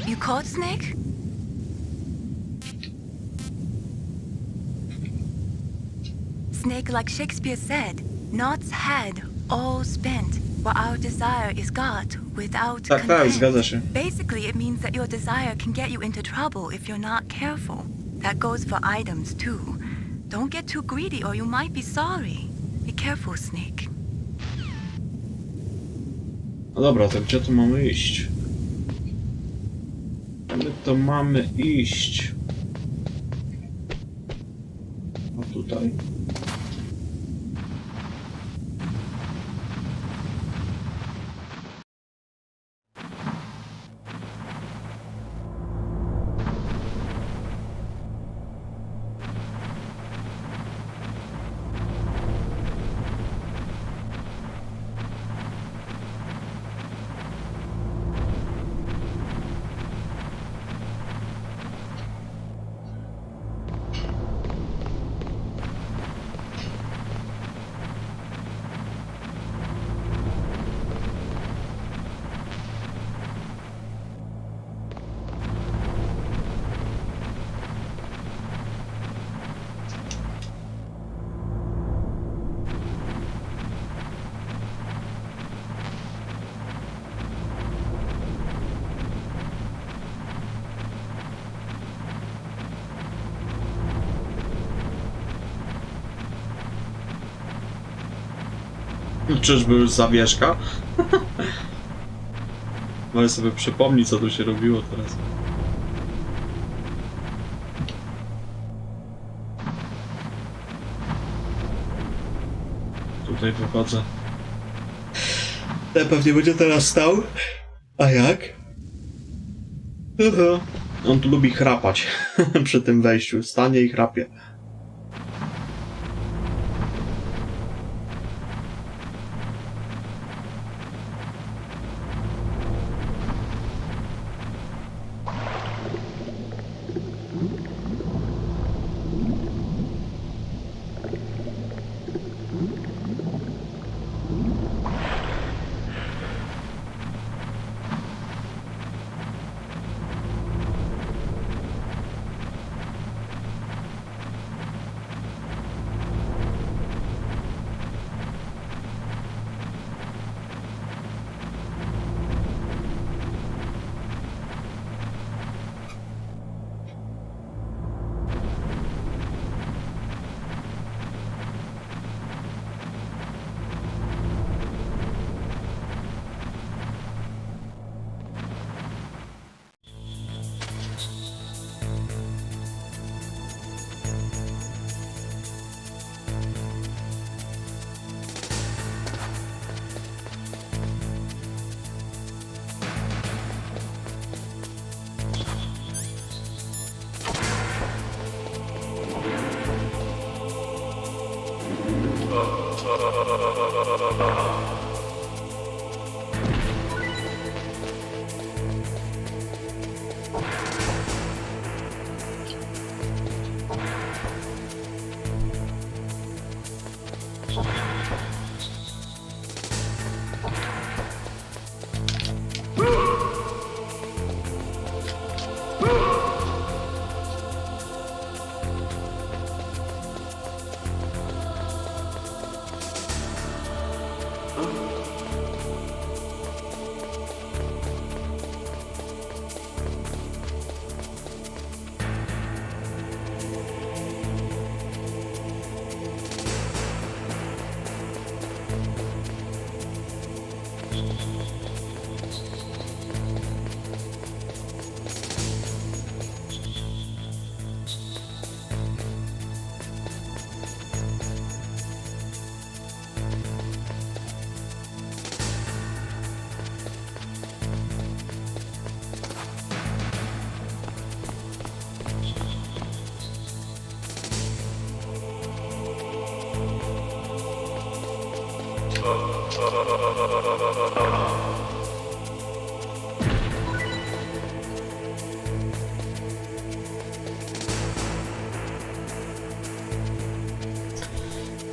You caught Snake? Snake, like Shakespeare said, knots had all spent, while our desire is got without Tak, zgadza się. Basically, it means that your desire can get you into trouble if you're not careful. That goes for items, too. Don't get too greedy or you might be sorry. Be careful, Snake. No dobra, to gdzie tu mamy iść? Gdzie to mamy iść? A tutaj? Czyżby już zawieszka? Może sobie przypomnieć, co tu się robiło teraz. Tutaj wychodzę. Ten pewnie będzie teraz stał. A jak? On tu lubi chrapać przy tym wejściu. Stanie i chrapie.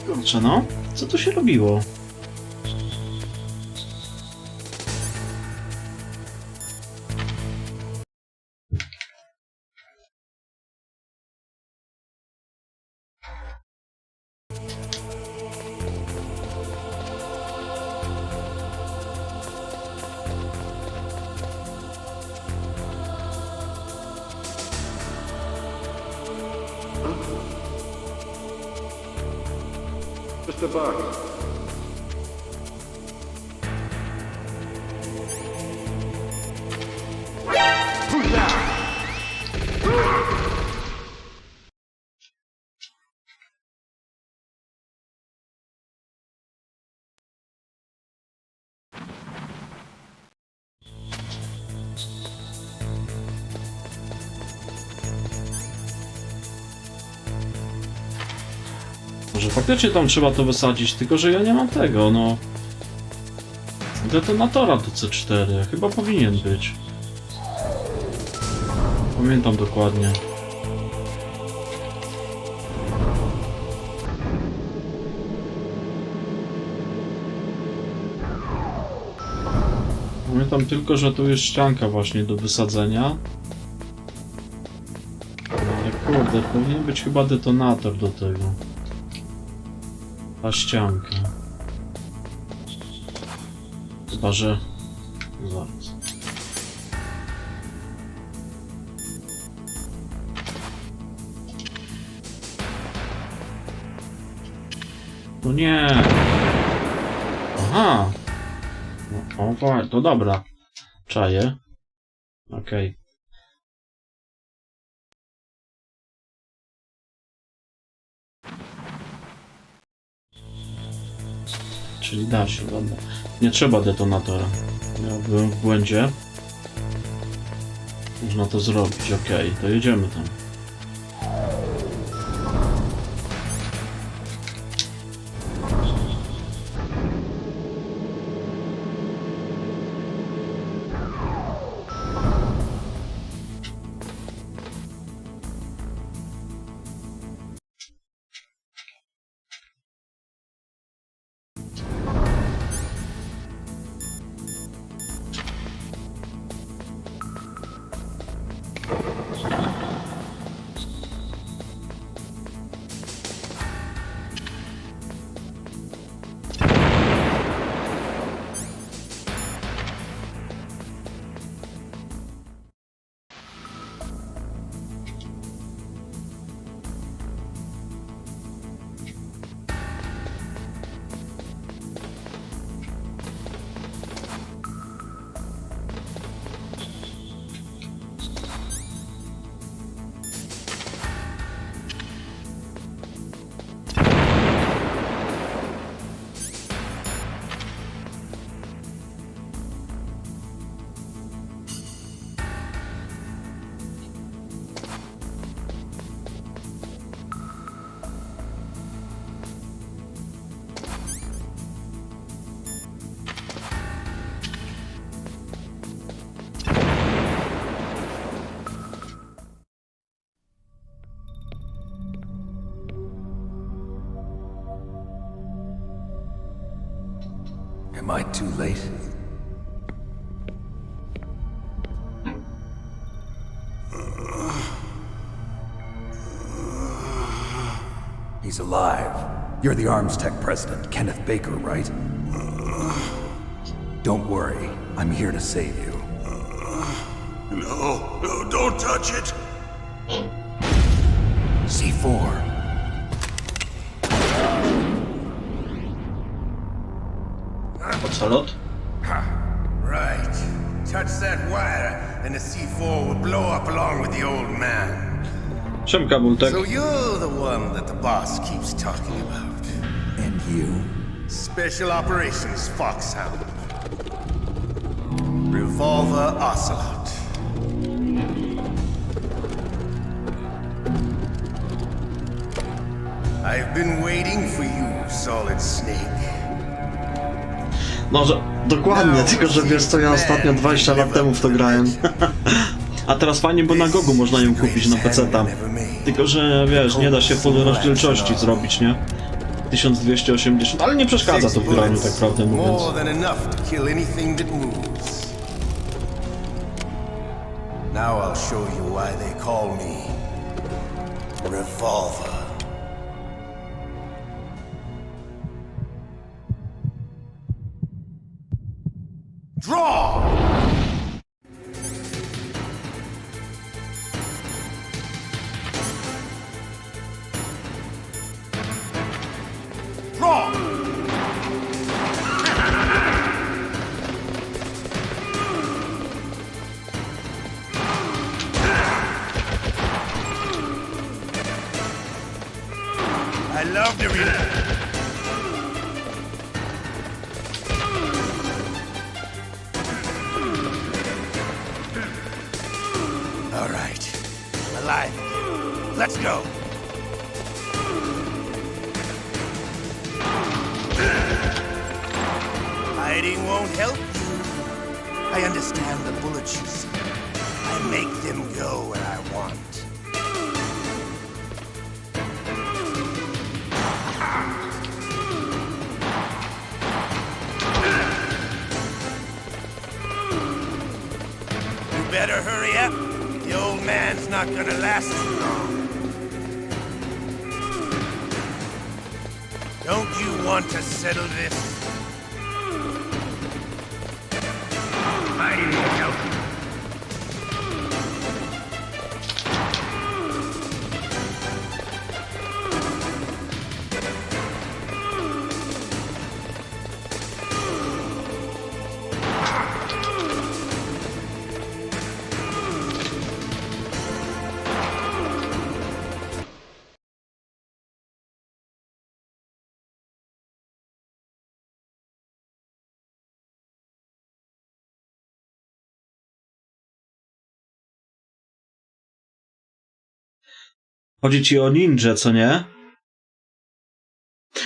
Kurczę, no, co tu się robiło? Just a bug. Może faktycznie tam trzeba to wysadzić, tylko że ja nie mam tego, no. Detonatora do C4, chyba powinien być. Pamiętam dokładnie. Pamiętam tylko, że tu jest ścianka właśnie do wysadzenia. Ale kurde, powinien być chyba detonator do tego. Ta ścianka. Chyba, że... Zaraz. No nie! Aha! No, o, to dobra. Czaję. Okej. Czyli da się, dobra. Nie trzeba detonatora. Ja byłem w błędzie. Można to zrobić, okej. To jedziemy tam. Am I too late? He's alive. You're the Arms Tech president, Kenneth Baker, right? Don't worry. I'm here to save you. No, don't touch it! C4. Ocelot? Right. Touch that wire, and the C4 will blow up along with the old man. Siemka, Bultek. So you're the one that the boss keeps talking about. And you? Special Operations Foxhound. Revolver Ocelot. I've been waiting for you, Solid Snake. No, że dokładnie, tylko że wiesz co, ja ostatnio 20 lat temu w to grałem. A teraz fajnie, bo na GOG-u można ją kupić na PC-ta. Tylko że wiesz, nie da się full rozdzielczości zrobić, nie? 1280, ale nie przeszkadza to w graniu, tak prawdę mówiąc. Now I'll show you why they call me Revolver. Draw! Draw! I love the All right. Alive. Let's go. Fighting won't help you. I understand the bullets you see. I make them go where I want. You better hurry up. The old man's not gonna last too long. Don't you want to settle this? Fighting won't help. Chodzi ci o ninja, co nie?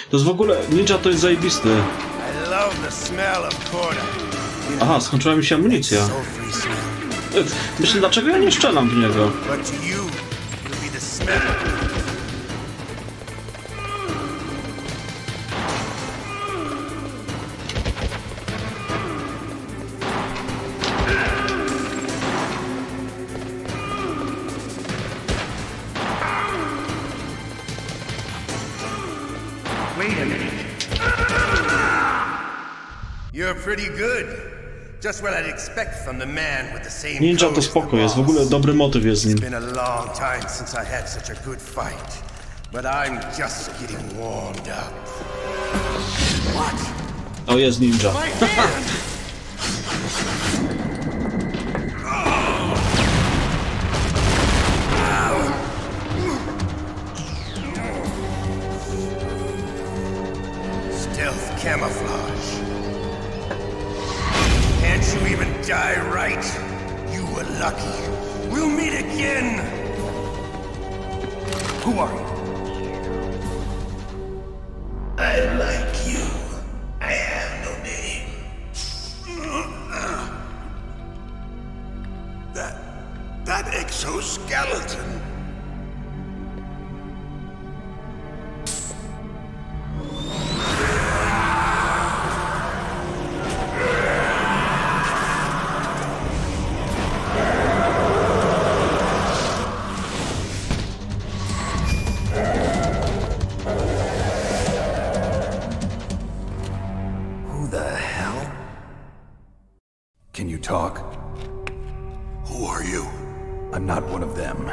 To jest w ogóle... Ninja to jest zajebisty. I love the smell of Codec. Aha, skończyła mi się amunicja. Myślę, dlaczego ja nie strzelam w niego? But to you, it'll be the smell. Wait a minute. You're pretty good. Just what I'd expect from the man with the same Ninja to spoko jest, w ogóle dobry motyw jest z nim. It's been a long time since I had such a good fight, but I'm just getting warmed up. What? O, jest ninja. Stealth camouflage. Can't you even die right? You were lucky. We'll meet again. Who are you? I like you. I have no name. That exoskeleton. Can you talk? Who are you? I'm not one of them.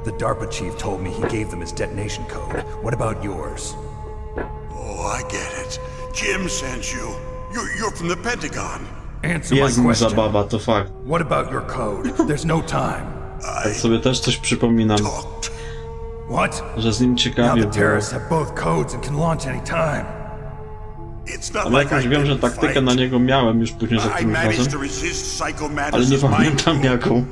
The DARPA chief told me he gave them his detonation code. What about yours? Oh, I get it. Jim sent you. You're from the Pentagon. Answer my Jest nim question. zabawa, to fakt. What about your code? There's no time. Tak sobie też coś przypominam. What? Że z nim Now ciekawie the było. terrorists have both codes and can launch any time. Ale jakąś wiem, że taktykę na niego miałem już później za którymś razem. Ale nie pamiętam jaką.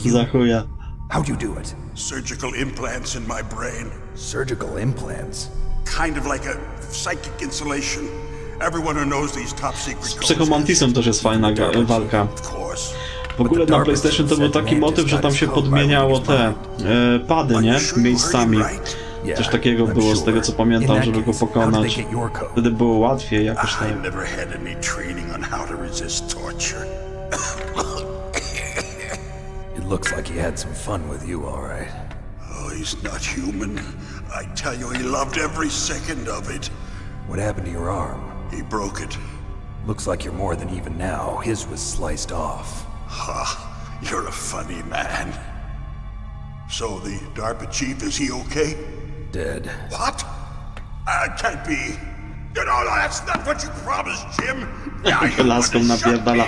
Za chuja. How'd you do it? Surgical implants in my brain. Surgical implants? Kind of like a psychic insulation. Everyone who knows these top secret Z psychomantisem też jest fajna walka. Of course. W ogóle na PlayStation to był taki motyw, że tam się podmieniało te pady, nie? Miejscami. Coś takiego było, z tego co pamiętam, żeby go pokonać. Wtedy było łatwiej jakoś tak. I never had any training on how to resist torture. It looks like he had some fun with you, all right. Oh, he's not human. I tell you, he loved every second of it. What happened to your arm? He broke it. Looks like you're more than even now. His was sliced off. Ha, you're a funny man. So the DARPA chief, is he okay? Dead. What? Can't be. You know, that's not what you promised, Jim. Laską napierdala.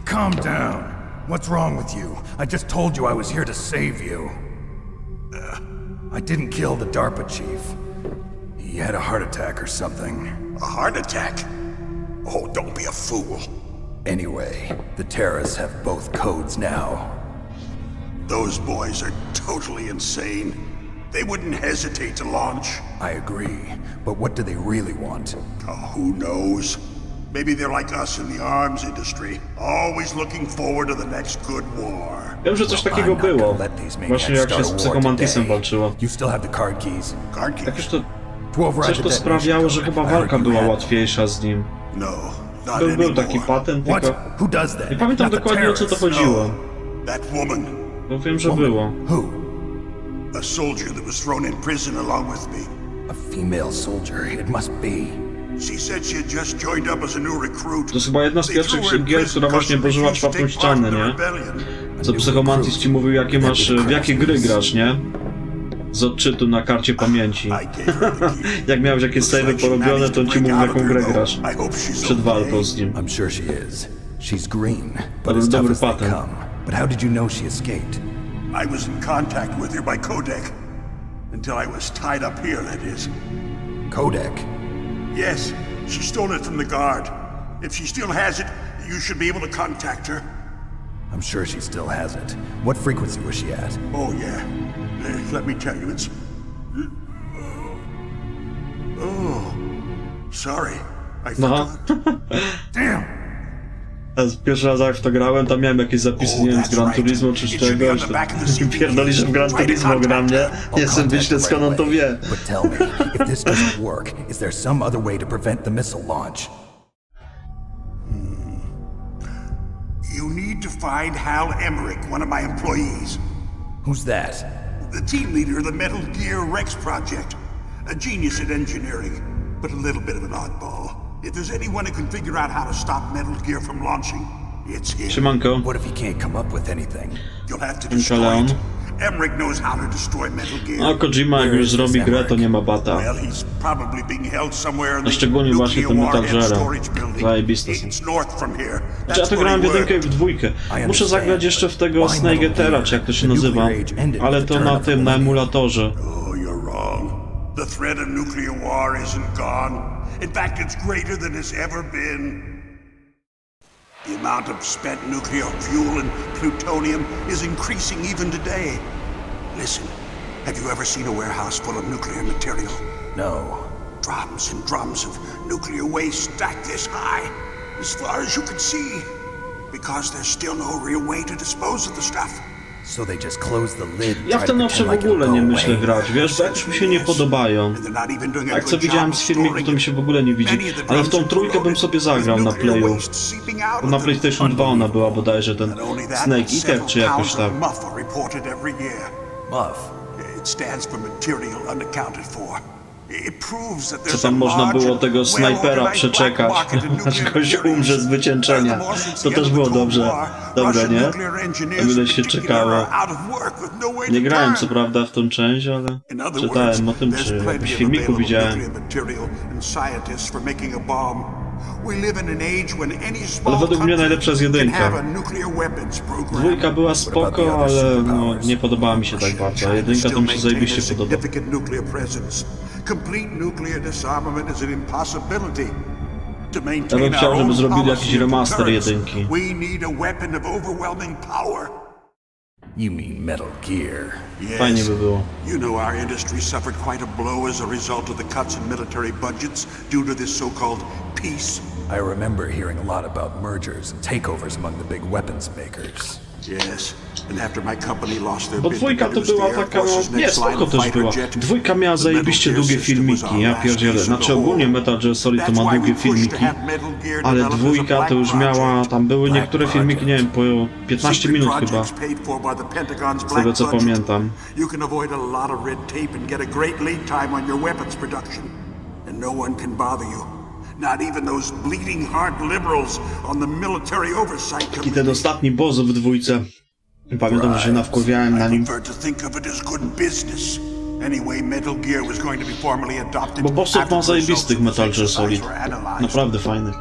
Calm down. What's wrong with you? I just told you I was here to save you. I didn't kill the DARPA chief. He had a heart attack or something. A heart attack? Oh, don't be a fool. Anyway, the terrorists have both codes now. Those boys are totally insane. They wouldn't hesitate to launch. I agree, but what do they really want? Oh, who knows? Maybe they're like us in the arms industry, always looking forward to the next good war. Wiem, że coś takiego było. Właśnie jak się z psychomantisem walczyło. You still have the card keys. Card keys? Tak już to... Coś to sprawiało, że chyba walka była łatwiejsza z nim. Był taki patent, tylko... Nie pamiętam dokładnie, o co to chodziło. Bo wiem, że było. A soldier that was thrown in prison along with me. A female soldier, it must be. She said she had just joined up as a new recruit. To jest chyba jedna z pierwszych gier, która właśnie burzyła czwartą ścianę, nie? Co psychomantis ci mówił, jakie masz, w jakie gry grasz, nie? Z odczytu na karcie pamięci. Jak miałeś jakieś save'y porobione, to on ci mówił, w jaką grę grasz. Przed walką z nim. I'm sure she is. She's green, To but jest as tough dobry as they patent. come. But how did you know she escaped? I was in contact with her by Codec. Until I was tied up here, that is. Codec? Yes, she stole it from the guard. If she still has it, you should be able to contact her. I'm sure she still has it. What frequency was she at? Oh, yeah. Let me tell you, it's... Oh, sorry. I forgot. Damn! Pierwszy raz jak w to grałem, tam miałem jakieś zapisy, nie wiem, z Gran Turismo czy z czegoś. Pierdoli, że w Gran Turismo gram, nie? Nie jestem myślę, skąd on to wie. But tell me, if this doesn't work, is there some other way to prevent the missile launch? You need to find Hal Emmerich, one of my employees. Who's that? The team leader of the Metal Gear Rex project. A genius at engineering, but a little bit of an oddball. If there's anyone who can figure out how to stop Metal Gear from launching, it's him. Siemanko. What if he can't come up with anything? You'll have to destroy it. Emmerich knows how to destroy Metal Gear. A Kojima jak już zrobi grę, to nie ma bata. Well, he's probably being held somewhere in A the szczególnie właśnie ten nuclear Metal warhead Gear. storage building. Zajebiste są. It's north from here. Znaczy, ja to grałem w jedynkę i w dwójkę. Muszę zagrać jeszcze w tego Snake'era, czy jak to się nazywa. Ale to na tym, na emulatorze. Oh, you're wrong. The threat of nuclear war isn't gone. In fact, it's greater than it's ever been. The amount of spent nuclear fuel and plutonium is increasing even today. Listen, have you ever seen a warehouse full of nuclear material? No. Drums and drums of nuclear waste stacked this high, as far as you can see, because there's still no real way to dispose of the stuff. So they just close the lid. Ja w te nowsze w ogóle nie myślę grać, wiesz, bo jakoś mi się nie podobają. Jak co widziałem z filmiku, to mi się w ogóle nie widzi. Ale w tą trójkę bym sobie zagrał na Playu. Na PlayStation 2 ona była bodajże, ten Snake Eater czy jakoś tak. Muff. It stands for material unaccounted for. Co tam można było tego snajpera przeczekać, aż ktoś umrze z wycieńczenia. To też było dobrze. Dobre, nie? O ile się czekało. Nie grałem co prawda w tą część, ale czytałem o tym, czy w jakimś filmiku widziałem. Ale według mnie najlepsza jest jedynka. Dwójka była spoko, ale no, nie podobała mi się tak bardzo, a jedynka to mi się zajebiście podoba. Ja bym chciał, żeby zrobili jakiś remaster jedynki. You mean Metal Gear? Fajnie by było. You know our industry suffered quite a blow as a result of the cuts in military budgets due to this so-called peace. I remember hearing a lot about mergers and takeovers among the big weapons makers. Yes, and after my company lost their Bo dwójka to była taka, no, nie, spoko też była. Dwójka miała zajebiście długie filmiki, ja pierdzielę. Znaczy ogólnie Metal Gear Solid to ma długie filmiki, ale dwójka to już miała, tam były niektóre filmiki, nie wiem, po 15 minut chyba, z tego co pamiętam. You can avoid a lot of red tape and get a great lead time on your weapons production, and no one can bother you. Not even those bleeding heart liberals on the military oversight. I ten ostatni boss w dwójce. Pamiętam, że się nawkurwiałem na nim. Bo bossów ma zajebistych Metal Gear Solid. Naprawdę fajnych.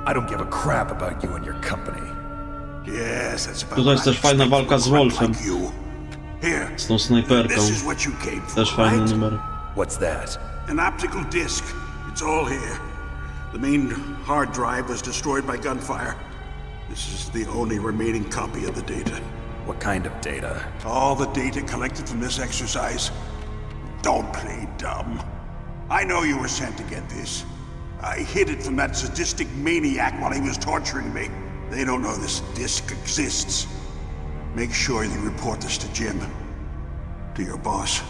Tutaj jest też fajna walka z Wolfem. Z tą snajperką. Też fajny numer. What's that? An optical disc. It's all here. The main hard drive was destroyed by gunfire. This is the only remaining copy of the data. What kind of data? All the data collected from this exercise. Don't play dumb. I know you were sent to get this. I hid it from that sadistic maniac while he was torturing me. They don't know this disc exists. Make sure you report this to Jim. To your boss.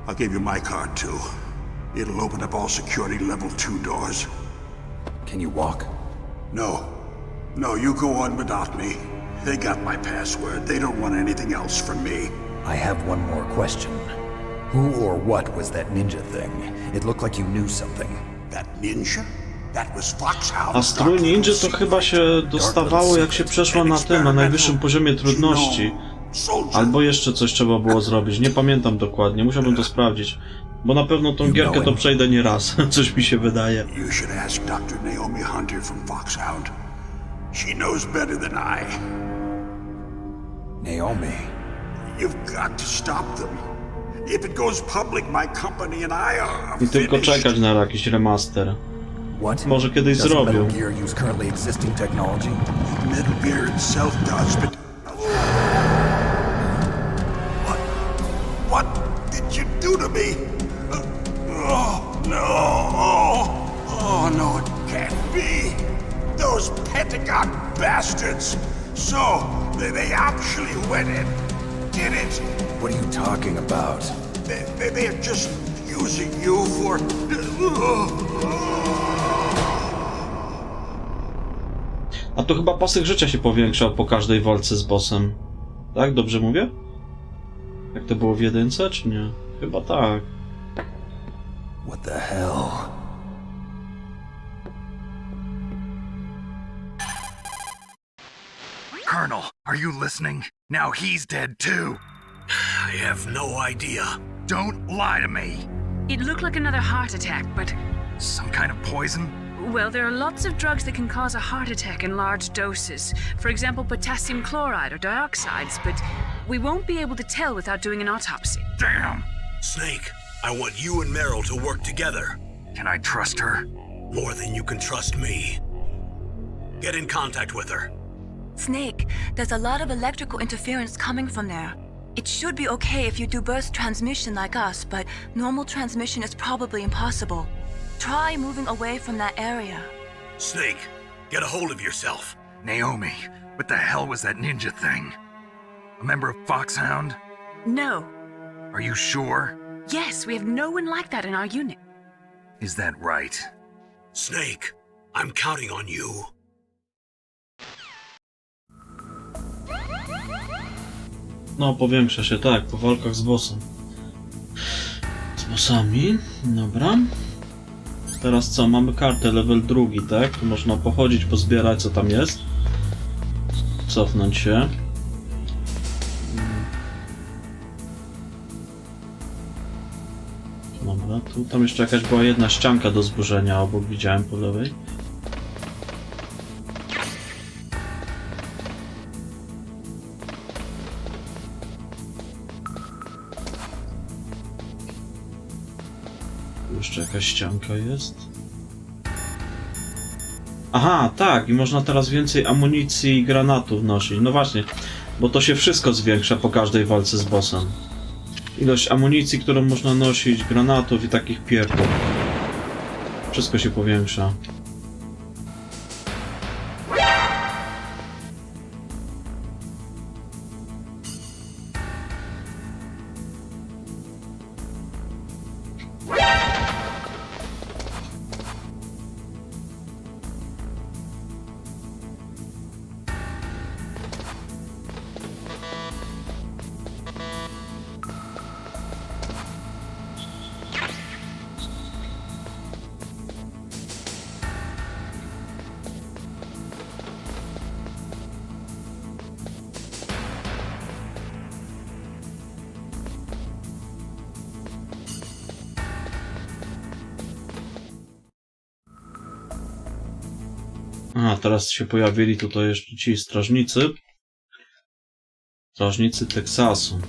I'll give you my card too. It'll open up all security level 2 doors. Can you walk? No. No, you go on without me. They got my password. They don't want anything else from me. I have one more question. Who or what was that ninja thing? It looked like you knew something. That ninja? That was Foxhound. A strój ninja to chyba się dostawało, jak się przeszło na tym, na najwyższym poziomie trudności. Albo jeszcze coś trzeba było zrobić. Nie pamiętam dokładnie. Musiałbym to sprawdzić. Bo na pewno tą gierkę to przejdę nie raz. Coś mi się wydaje. You should ask Dr. Naomi Hunter from Foxhound. She knows better than I. Naomi. You've got to stop them. If it goes public, my company and I are I tylko finished. czekać na jakiś remaster. What? Może kiedyś Doesn't zrobią. Metal Gear use currently existing technology? Metal Gear itself does, but... What did you do to me? Oh, no. Oh, no, it can't be. Those Pentagon bastards. So, they actually went and did it. What are you talking about? They're just using you for... A to chyba pasek życia się powiększał po każdej walce z bossem. Tak? Dobrze mówię? Jak to było w jedynce, czy nie? Chyba tak. What the hell? Colonel, are you listening? Now he's dead too. I have no idea. Don't lie to me. It looked like another heart attack, but... Some kind of poison? Well, there are lots of drugs that can cause a heart attack in large doses. For example, potassium chloride or dioxides, but we won't be able to tell without doing an autopsy. Damn! Snake, I want you and Meryl to work together. Can I trust her? More than you can trust me. Get in contact with her. Snake, there's a lot of electrical interference coming from there. It should be okay if you do burst transmission like us, but normal transmission is probably impossible. Try moving away from that area. Snake, get a hold of yourself. Naomi, what the hell was that ninja thing? A member of Foxhound? No. Are you sure? Yes, we have no one like that in our unit. Is that right? Snake, I'm counting on you. No, powiększa się, tak, po walkach z bossem. Z bossami, dobra. Teraz co? Mamy kartę level 2, tak? Tu można pochodzić, pozbierać, co tam jest. Cofnąć się. Dobra, tu tam jeszcze jakaś była jedna ścianka do zburzenia obok, widziałem po lewej. Jeszcze jakaś ścianka jest. Aha, tak, i można teraz więcej amunicji i granatów nosić. No właśnie, bo to się wszystko zwiększa po każdej walce z bossem. Ilość amunicji, którą można nosić, granatów i takich pierdół. Wszystko się powiększa. Aha, teraz się pojawili tutaj jeszcze ci strażnicy. Strażnicy Teksasu.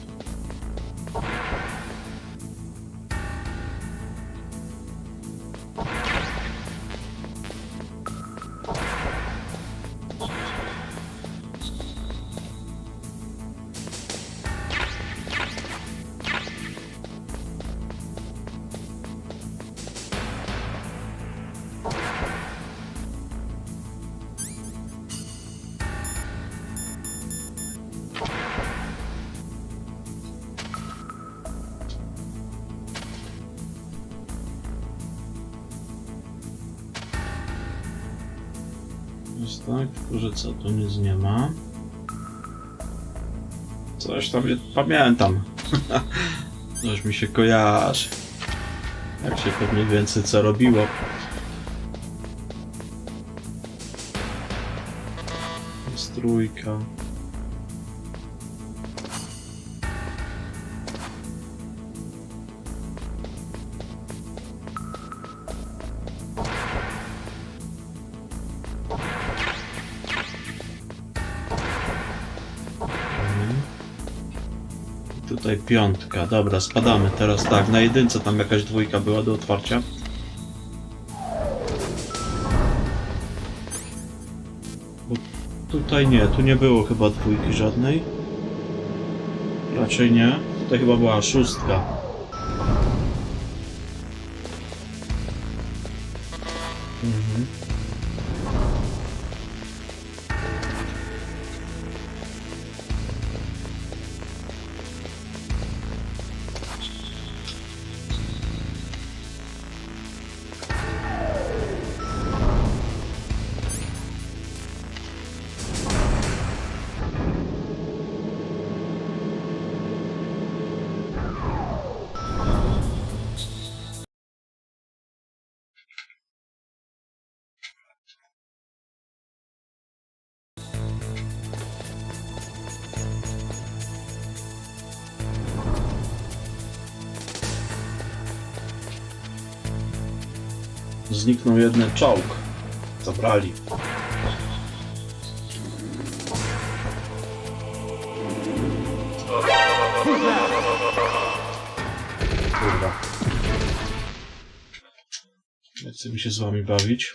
Jest tak, że co, tu nic nie ma. Coś tam, pamiętam. Coś mi się kojarzy. Jak się pewnie więcej co robiło. Jest trójka. Tutaj piątka. Dobra, spadamy teraz tak. Na jedynce tam jakaś dwójka była do otwarcia. Bo tutaj nie, tu nie było chyba dwójki żadnej. Raczej nie. Tutaj chyba była szóstka. Mhm. Zniknął jeden czołg. Zabrali. Kurwa. Nie chcę mi się z wami bawić.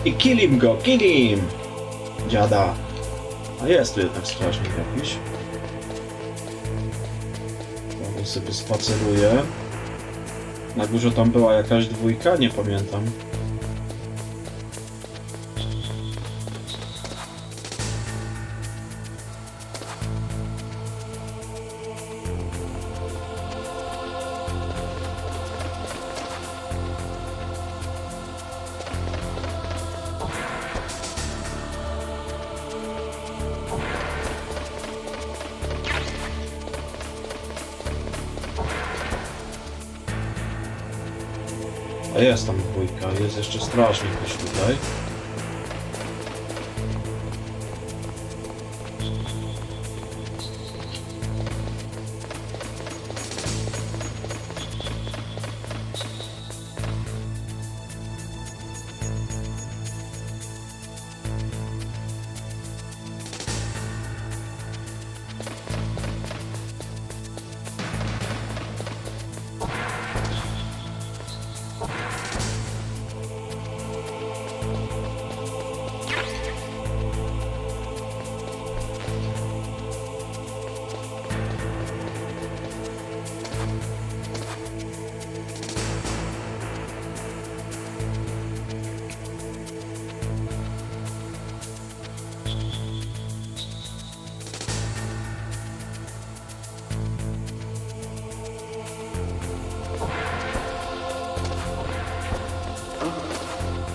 I kill him go, kill him! Dziada. A jest tu jednak strażnik jakiś. Ja sobie spaceruję. Na górze tam była jakaś dwójka? Nie pamiętam. A jest tam dwójka, jest jeszcze strażnik gdzieś tutaj.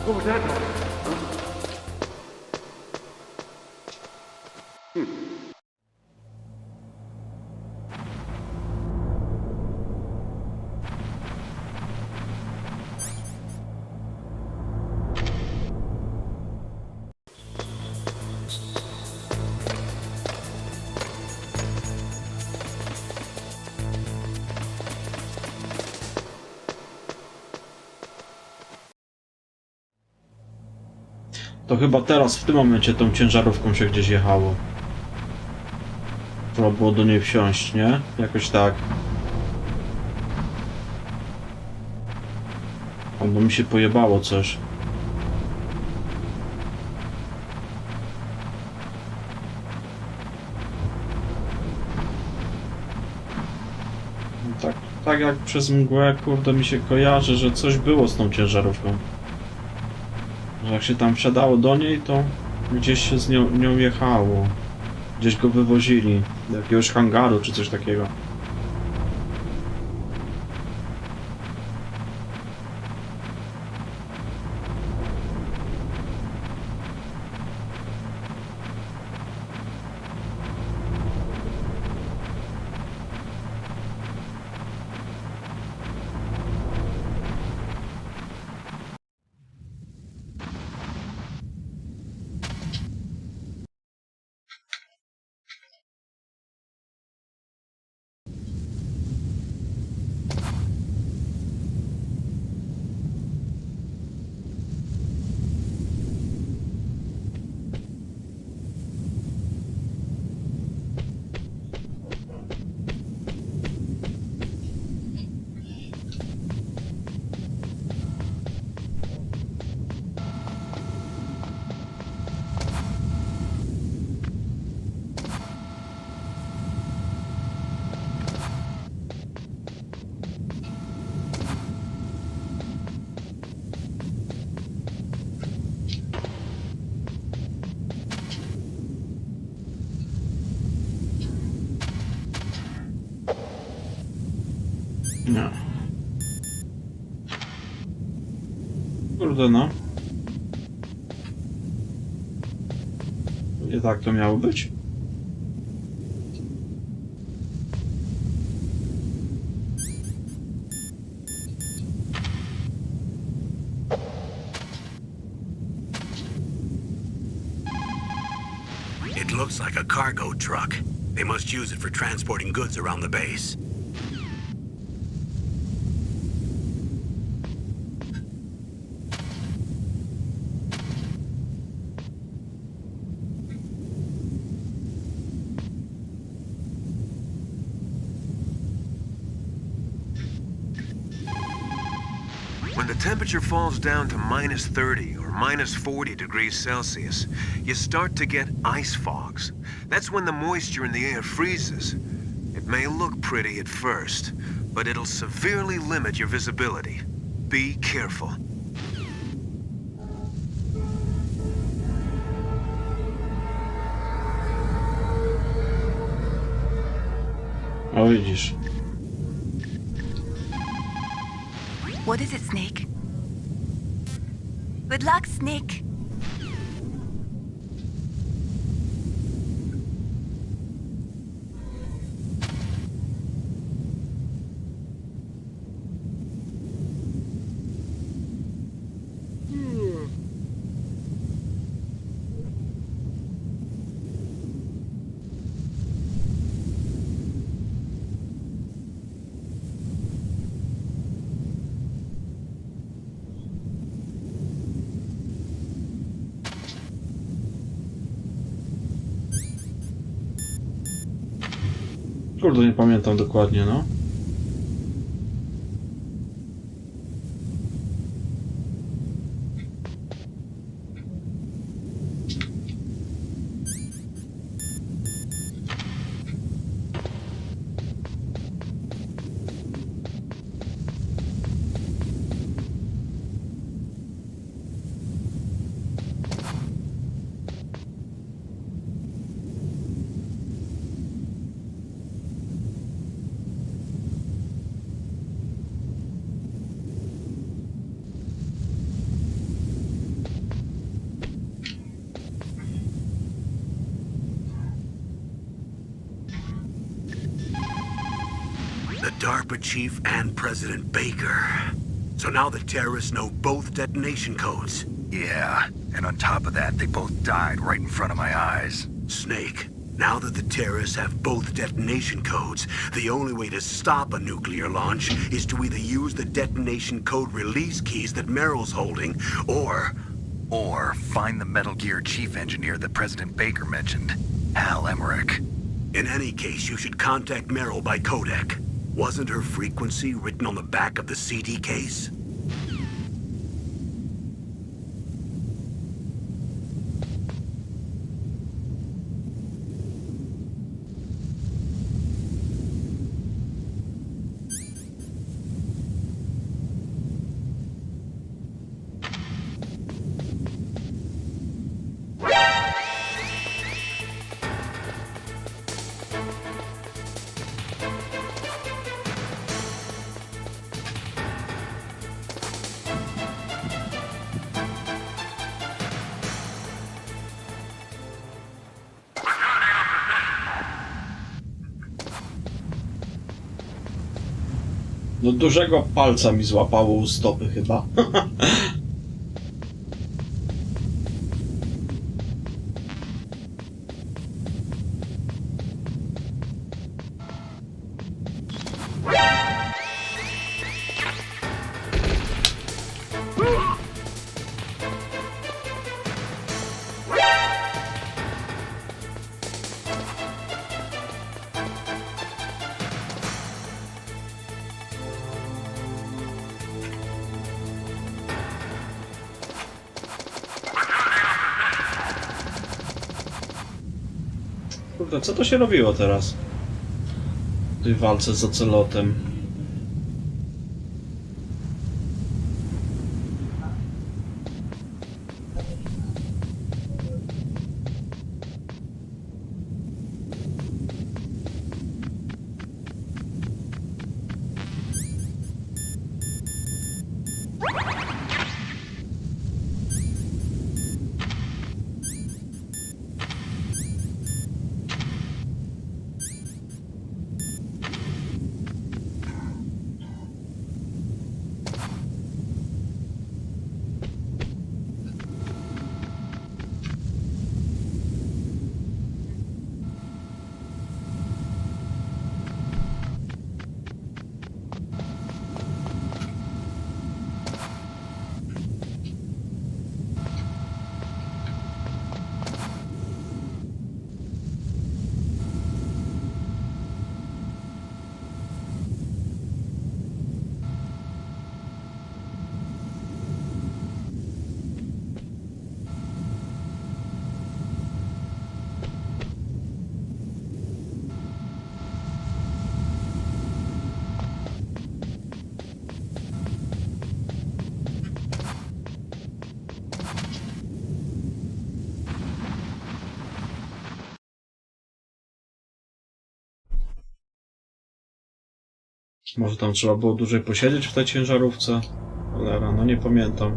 What was that? To chyba teraz, w tym momencie, tą ciężarówką się gdzieś jechało. Trzeba było do niej wsiąść, nie? Jakoś tak. Albo mi się pojebało coś. Tak jak przez mgłę, kurde, mi się kojarzy, że coś było z tą ciężarówką. Że jak się tam wsiadało do niej, to gdzieś się z nią jechało. Gdzieś go wywozili do jakiegoś hangaru czy coś takiego. Nie. Kurde no. Nie tak to miało być. It looks like a cargo truck. They must use it for transporting goods around the base. When the temperature falls down to minus 30 or minus 40 degrees Celsius, you start to get ice fogs. That's when the moisture in the air freezes. It may look pretty at first, but it'll severely limit your visibility. Be careful. O, widzisz. What is it, Snake? Good luck, Snake. Kurde, nie pamiętam dokładnie, no. The DARPA chief and President Baker. So now the terrorists know both detonation codes. Yeah, and on top of that, they both died right in front of my eyes. Snake, now that the terrorists have both detonation codes, the only way to stop a nuclear launch is to either use the detonation code release keys that Merrill's holding, or find the Metal Gear chief engineer that President Baker mentioned, Hal Emmerich. In any case, you should contact Merrill by Codec. Wasn't her frequency written on the back of the CD case? No dużego palca mi złapało u stopy chyba. Kurde, co to się robiło teraz? W tej walce z ocelotem. Może tam trzeba było dłużej posiedzieć w tej ciężarówce? Cholera, no nie pamiętam.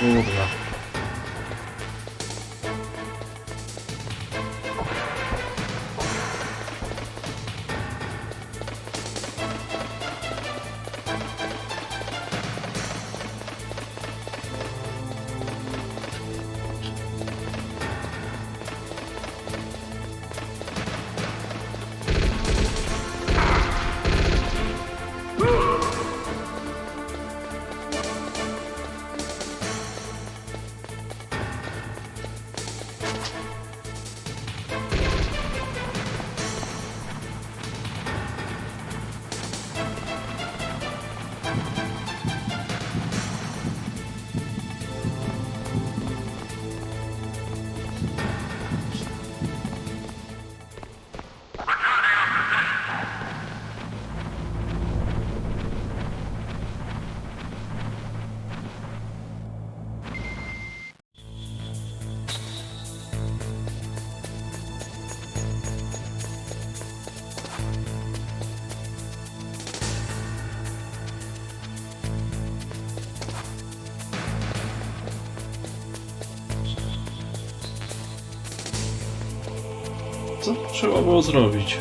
Kurwa. Co trzeba było zrobić?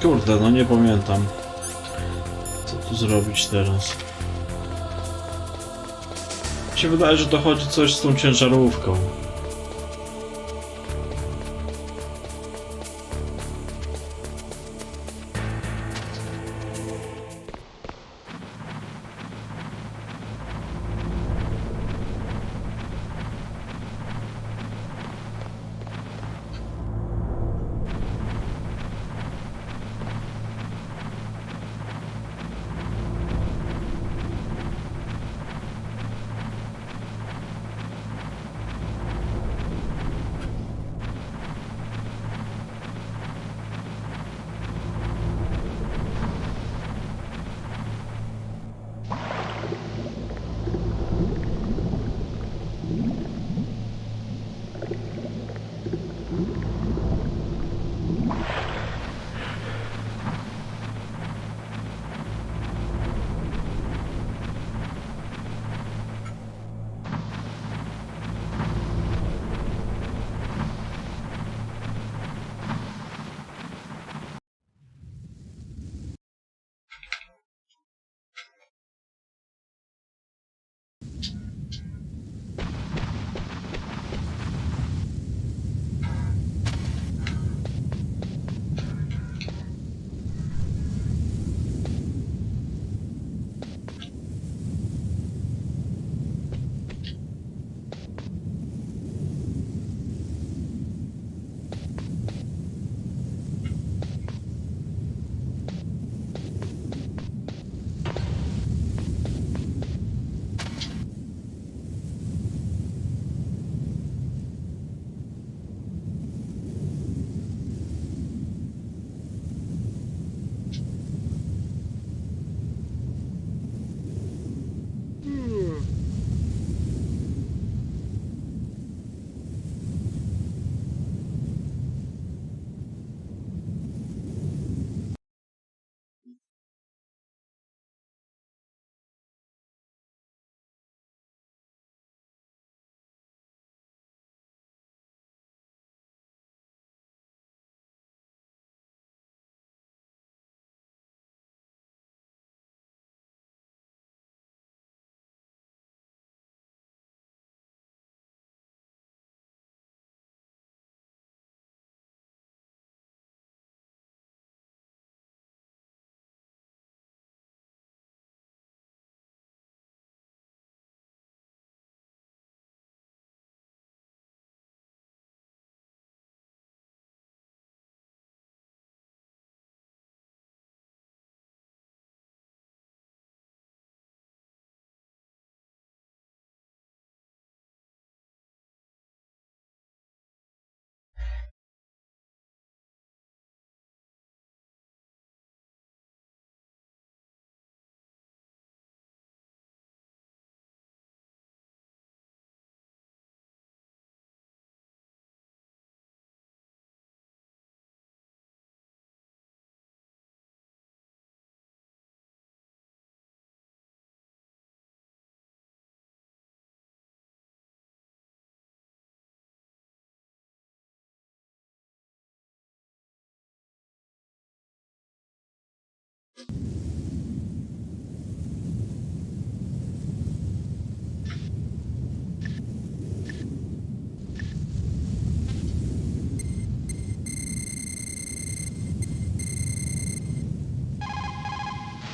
Kurde, no nie pamiętam. Co tu zrobić teraz? Mi się wydaje, że dochodzi coś z tą ciężarówką.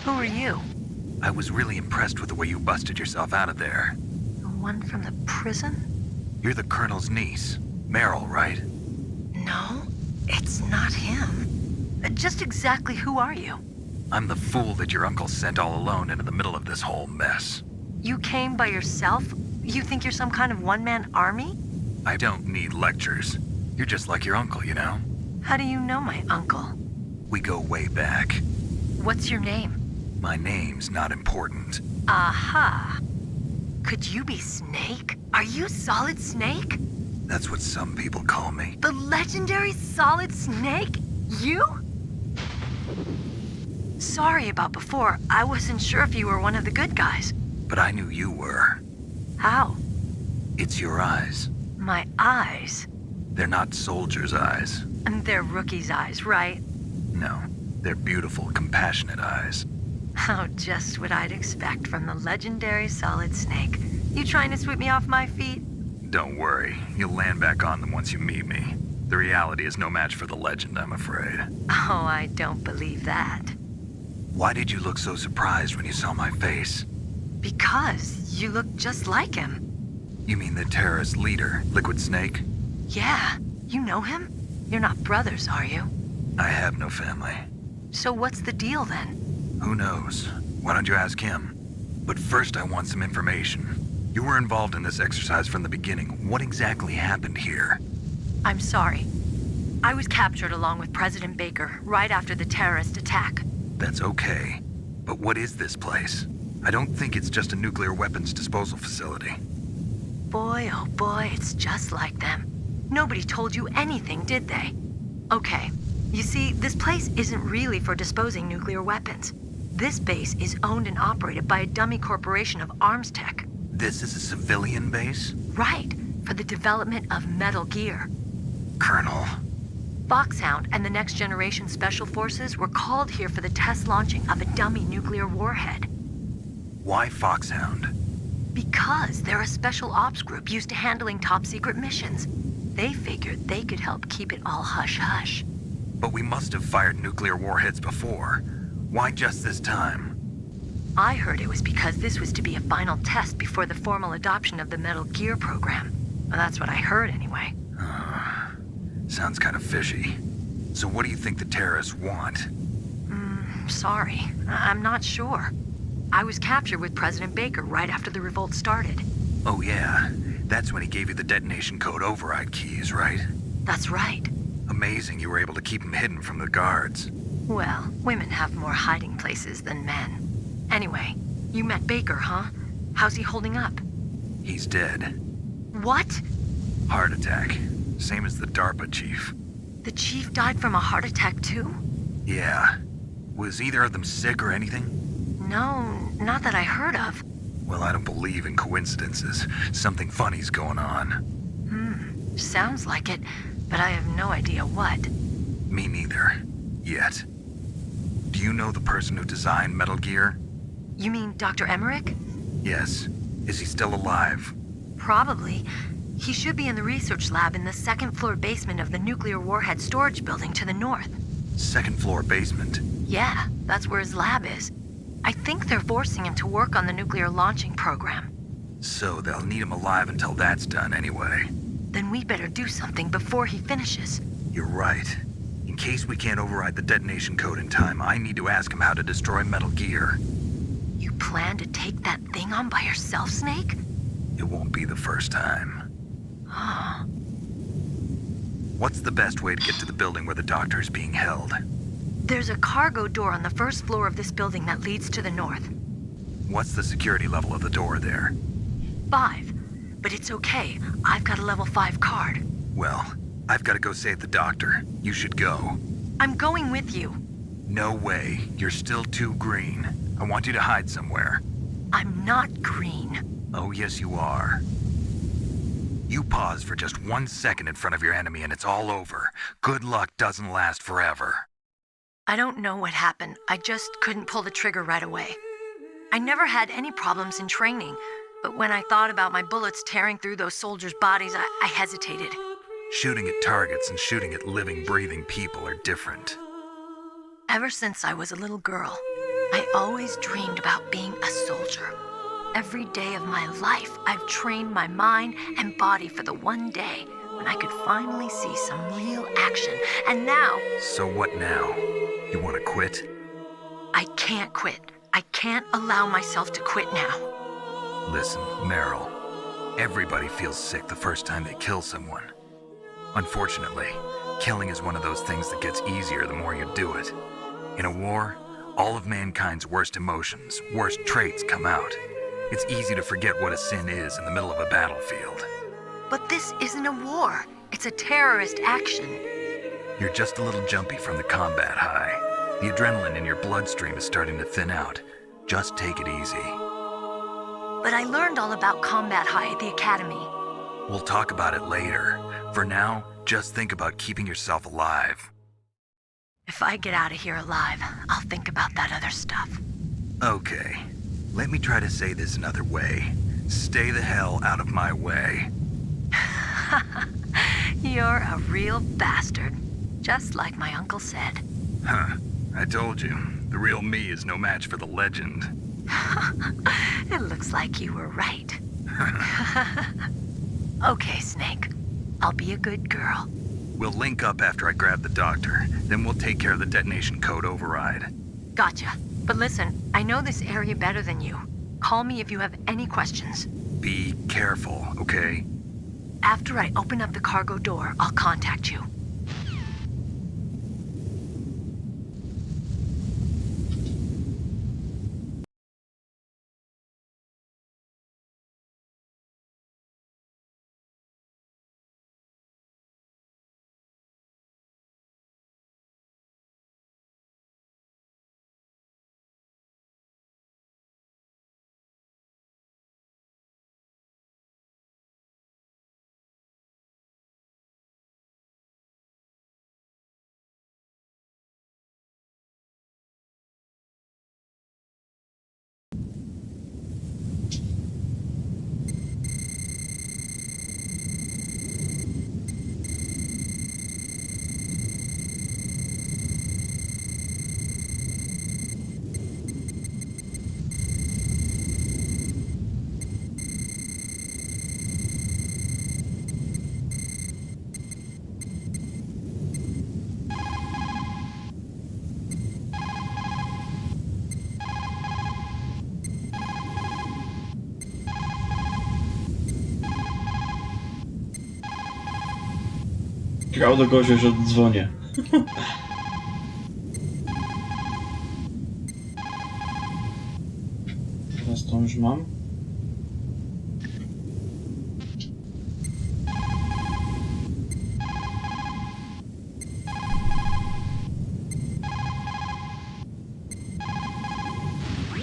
Who are you? I was really impressed with the way you busted yourself out of there. The one from the prison? You're the Colonel's niece, Meryl, right? No, it's not him. Just exactly who are you? I'm the fool that your uncle sent all alone into the middle of this whole mess. You came by yourself? You think you're some kind of one-man army? I don't need lectures. You're just like your uncle, you know? How do you know my uncle? We go way back. What's your name? My name's not important. Aha. Could you be Snake? Are you Solid Snake? That's what some people call me. The legendary Solid Snake? You? Sorry about before. I wasn't sure if you were one of the good guys. But I knew you were. How? It's your eyes. My eyes? They're not soldiers' eyes. And they're rookies' eyes, right? No, They're beautiful, compassionate eyes. Oh, just what I'd expect from the legendary Solid Snake. You trying to sweep me off my feet? Don't worry, you'll land back on them once you meet me. The reality is no match for the legend, I'm afraid. Oh, I don't believe that. Why did you look so surprised when you saw my face? Because you look just like him. You mean the terrorist leader, Liquid Snake? Yeah, you know him? You're not brothers, are you? I have no family. So what's the deal then? Who knows? Why don't you ask him? But first I want some information. You were involved in this exercise from the beginning. What exactly happened here? I'm sorry. I was captured along with President Baker right after the terrorist attack. That's okay. But what is this place? I don't think it's just a nuclear weapons disposal facility. Boy, oh boy, it's just like them. Nobody told you anything, did they? Okay, you see, this place isn't really for disposing nuclear weapons. This base is owned and operated by a dummy corporation of arms tech. This is a civilian base? Right, for the development of Metal Gear. Colonel. Foxhound and the Next Generation Special Forces were called here for the test launching of a dummy nuclear warhead. Why Foxhound? Because they're a special ops group used to handling top-secret missions. They figured they could help keep it all hush-hush. But we must have fired nuclear warheads before. Why just this time? I heard it was because this was to be a final test before the formal adoption of the Metal Gear program. Well, that's what I heard anyway. Sounds kind of fishy. So what do you think the terrorists want? Sorry. I'm not sure. I was captured with President Baker right after the revolt started. Oh yeah, that's when he gave you the detonation code override keys, right? That's right. Amazing you were able to keep him hidden from the guards. Well, women have more hiding places than men. Anyway, you met Baker, huh? How's he holding up? He's dead. What? Heart attack. Same as the DARPA chief. The chief died from a heart attack too? Yeah. Was either of them sick or anything? No, not that I heard of. Well, I don't believe in coincidences. Something funny's going on. Sounds like it, but I have no idea what. Me neither. Yet. Do you know the person who designed Metal Gear? You mean Dr. Emmerich? Yes. Is he still alive? Probably. He should be in the research lab in the second-floor basement of the nuclear warhead storage building to the north. Second-floor basement? Yeah, that's where his lab is. I think they're forcing him to work on the nuclear launching program. So they'll need him alive until that's done anyway. Then we better do something before he finishes. You're right. In case we can't override the detonation code in time, I need to ask him how to destroy Metal Gear. You plan to take that thing on by yourself, Snake? It won't be the first time. What's the best way to get to the building where the doctor is being held? There's a cargo door on the first floor of this building that leads to the north. What's the security level of the door there? 5. But it's okay. I've got a level 5 card. Well, I've got to go save the doctor. You should go. I'm going with you. No way. You're still too green. I want you to hide somewhere. I'm not green. Oh, yes, you are. You pause for just 1 second in front of your enemy and it's all over. Good luck doesn't last forever. I don't know what happened. I just couldn't pull the trigger right away. I never had any problems in training, but when I thought about my bullets tearing through those soldiers' bodies, I hesitated. Shooting at targets and shooting at living, breathing people are different. Ever since I was a little girl, I always dreamed about being a soldier. Every day of my life, I've trained my mind and body for the one day when I could finally see some real action. And now... So what now? You want to quit? I can't quit. I can't allow myself to quit now. Listen, Meryl. Everybody feels sick the first time they kill someone. Unfortunately, killing is one of those things that gets easier the more you do it. In a war, all of mankind's worst emotions, worst traits come out. It's easy to forget what a sin is in the middle of a battlefield. But this isn't a war. It's a terrorist action. You're just a little jumpy from the combat high. The adrenaline in your bloodstream is starting to thin out. Just take it easy. But I learned all about combat high at the academy. We'll talk about it later. For now, just think about keeping yourself alive. If I get out of here alive, I'll think about that other stuff. Okay. Let me try to say this another way. Stay the hell out of my way. You're a real bastard. Just like my uncle said. Huh. I told you. The real me is no match for the legend. It looks like you were right. Okay, Snake. I'll be a good girl. We'll link up after I grab the doctor. Then we'll take care of the detonation code override. Gotcha. But listen, I know this area better than you. Call me if you have any questions. Be careful, okay? After I open up the cargo door, I'll contact you. Grał do gościa, że dzwonię. Teraz to już mam.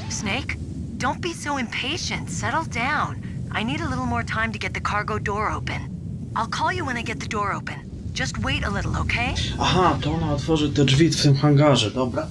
Snake, don't be so impatient. Settle down. I need a little more time to get the cargo door open. I'll call you when I get the door open. Just wait a little, okay? Aha, to ona otworzy te drzwi w tym hangarze, dobra.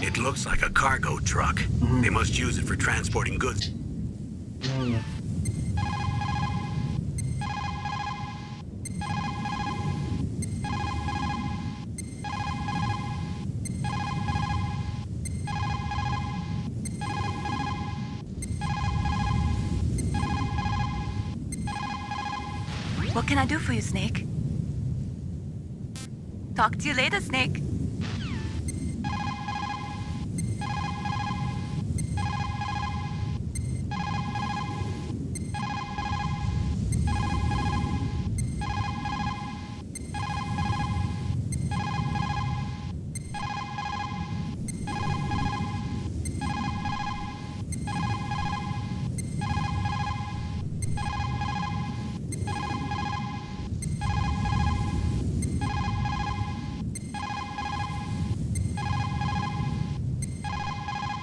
It looks like a cargo truck. They must use it for transporting goods. What can I do for you, Snake? Talk to you later, Snake.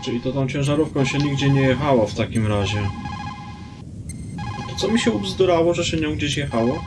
Czyli to tą ciężarówką się nigdzie nie jechało w takim razie. To co mi się ubzdurało, że się nią gdzieś jechało?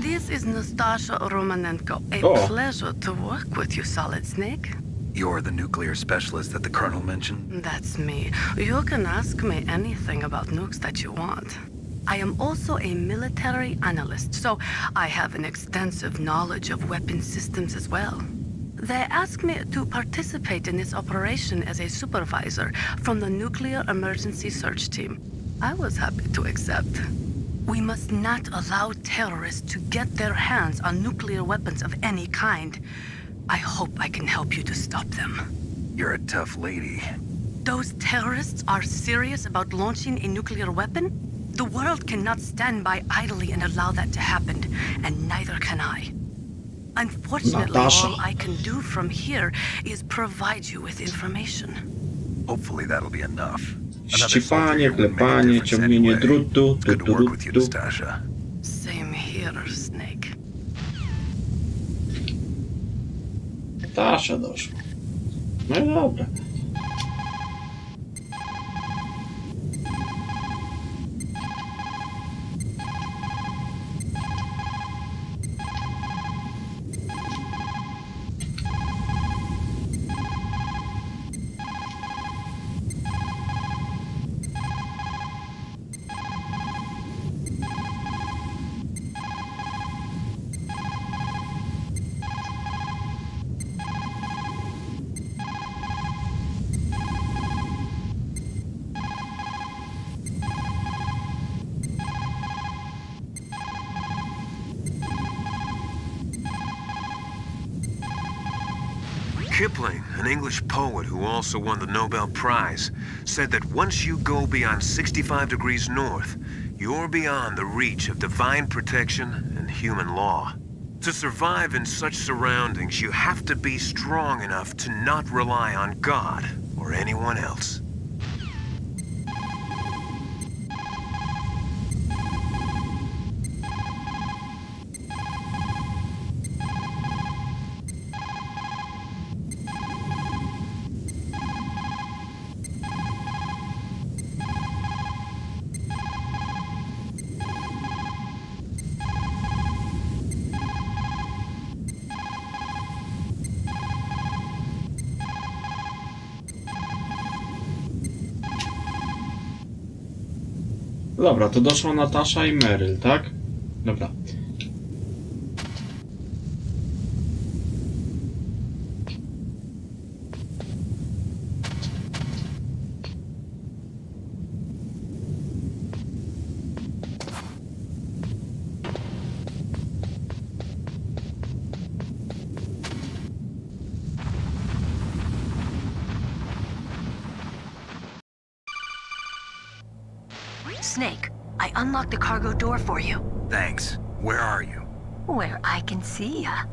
This is Nastasha Romanenko. A pleasure to work with you, Solid Snake. You're the nuclear specialist that the Colonel mentioned? That's me. You can ask me anything about nukes that you want. I am also a military analyst, so I have an extensive knowledge of weapon systems as well. They asked me to participate in this operation as a supervisor from the Nuclear Emergency Search Team. I was happy to accept. We must not allow terrorists to get their hands on nuclear weapons of any kind. I hope I can help you to stop them. You're a tough lady. Those terrorists are serious about launching a nuclear weapon? The world cannot stand by idly and allow that to happen, and neither can I. Unfortunately, all I can do from here is provide you with information. Hopefully that'll be enough. Ścipanie, klepanie, ciągnienie drutu, Same here, Snake. Tasza doszła. No i dobra. Kipling, an English poet who also won the Nobel Prize, said that once you go beyond 65 degrees north, you're beyond the reach of divine protection and human law. To survive in such surroundings, you have to be strong enough to not rely on God or anyone else. Dobra, to doszła Natasza i Meryl, tak? Dobra. Snake, I unlocked the cargo door for you. Thanks. Where are you? Where I can see ya.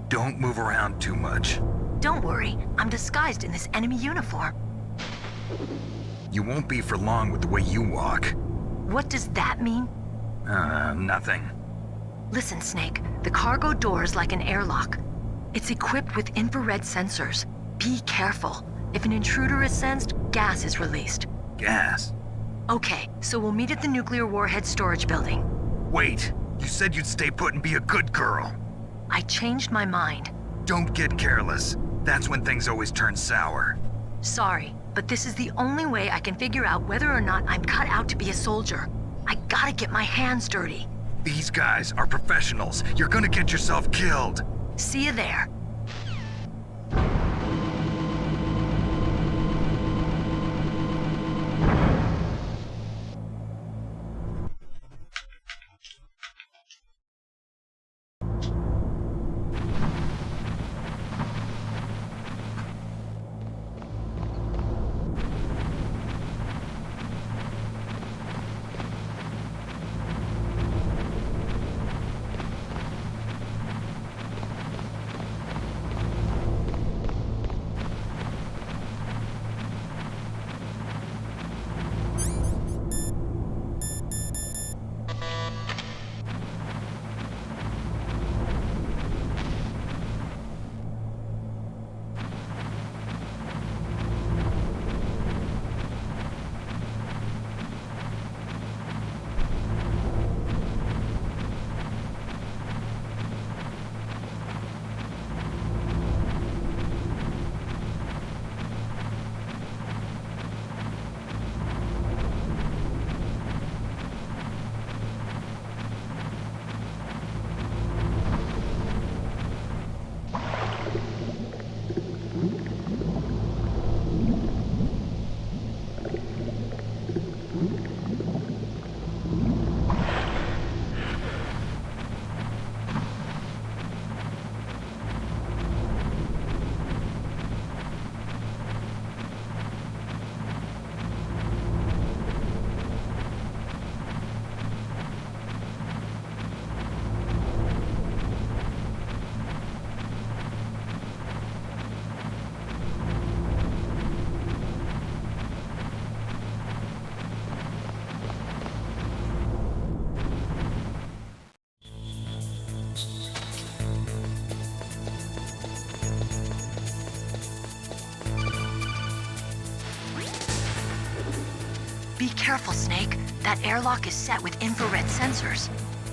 Don't move around too much. Don't worry, I'm disguised in this enemy uniform. You won't be for long with the way you walk. What does that mean? Nothing. Listen, Snake, the cargo door is like an airlock. It's equipped with infrared sensors. Be careful. If an intruder is sensed, gas is released. Gas? Okay, so we'll meet at the nuclear warhead storage building. Wait, you said you'd stay put and be a good girl. I changed my mind. Don't get careless. That's when things always turn sour. Sorry, but this is the only way I can figure out whether or not I'm cut out to be a soldier. I gotta get my hands dirty. These guys are professionals. You're gonna get yourself killed. See you there. Be careful, Snake. That airlock is set with infrared sensors.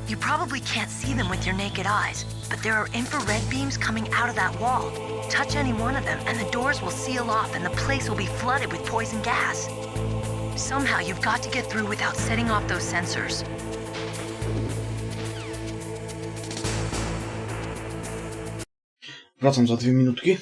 You probably can't see them with your naked eyes, but there are infrared beams coming out of that wall. Touch any one of them, and the doors will seal off and the place will be flooded with poison gas. Somehow you've got to get through without setting off those sensors. Wracam za 2 minutki.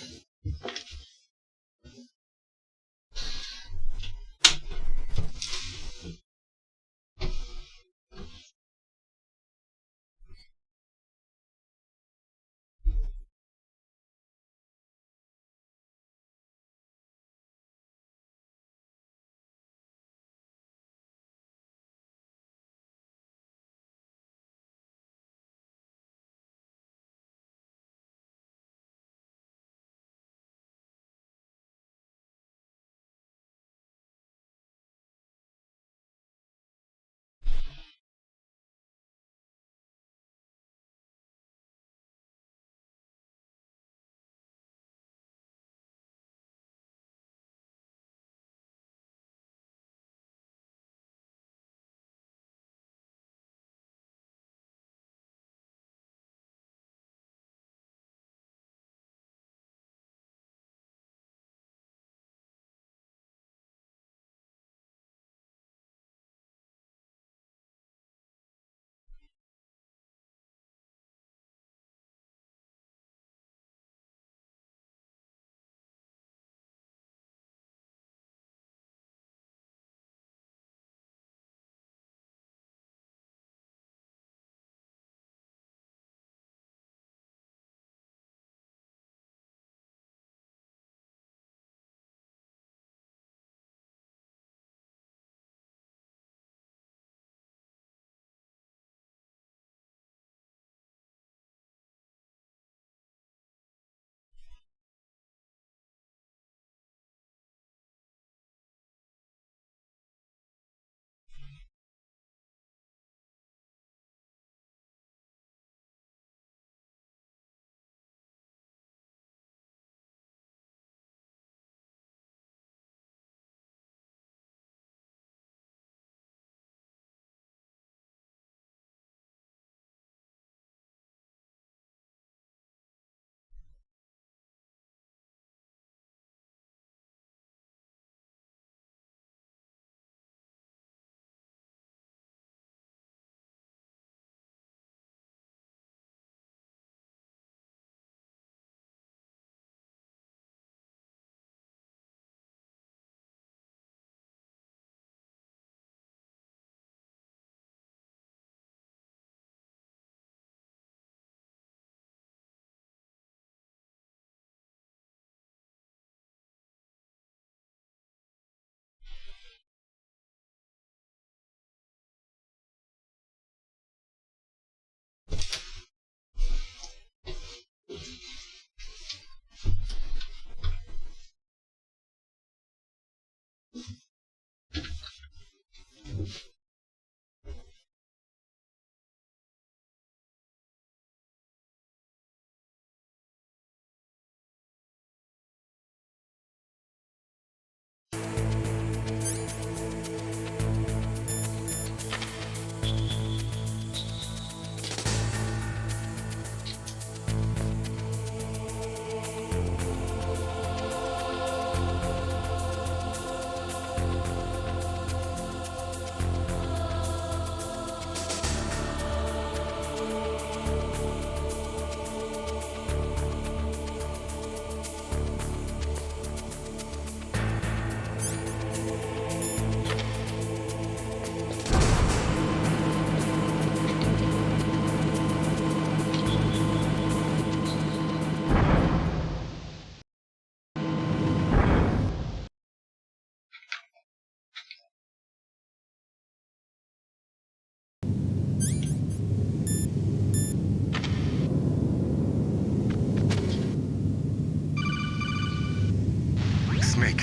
Snake,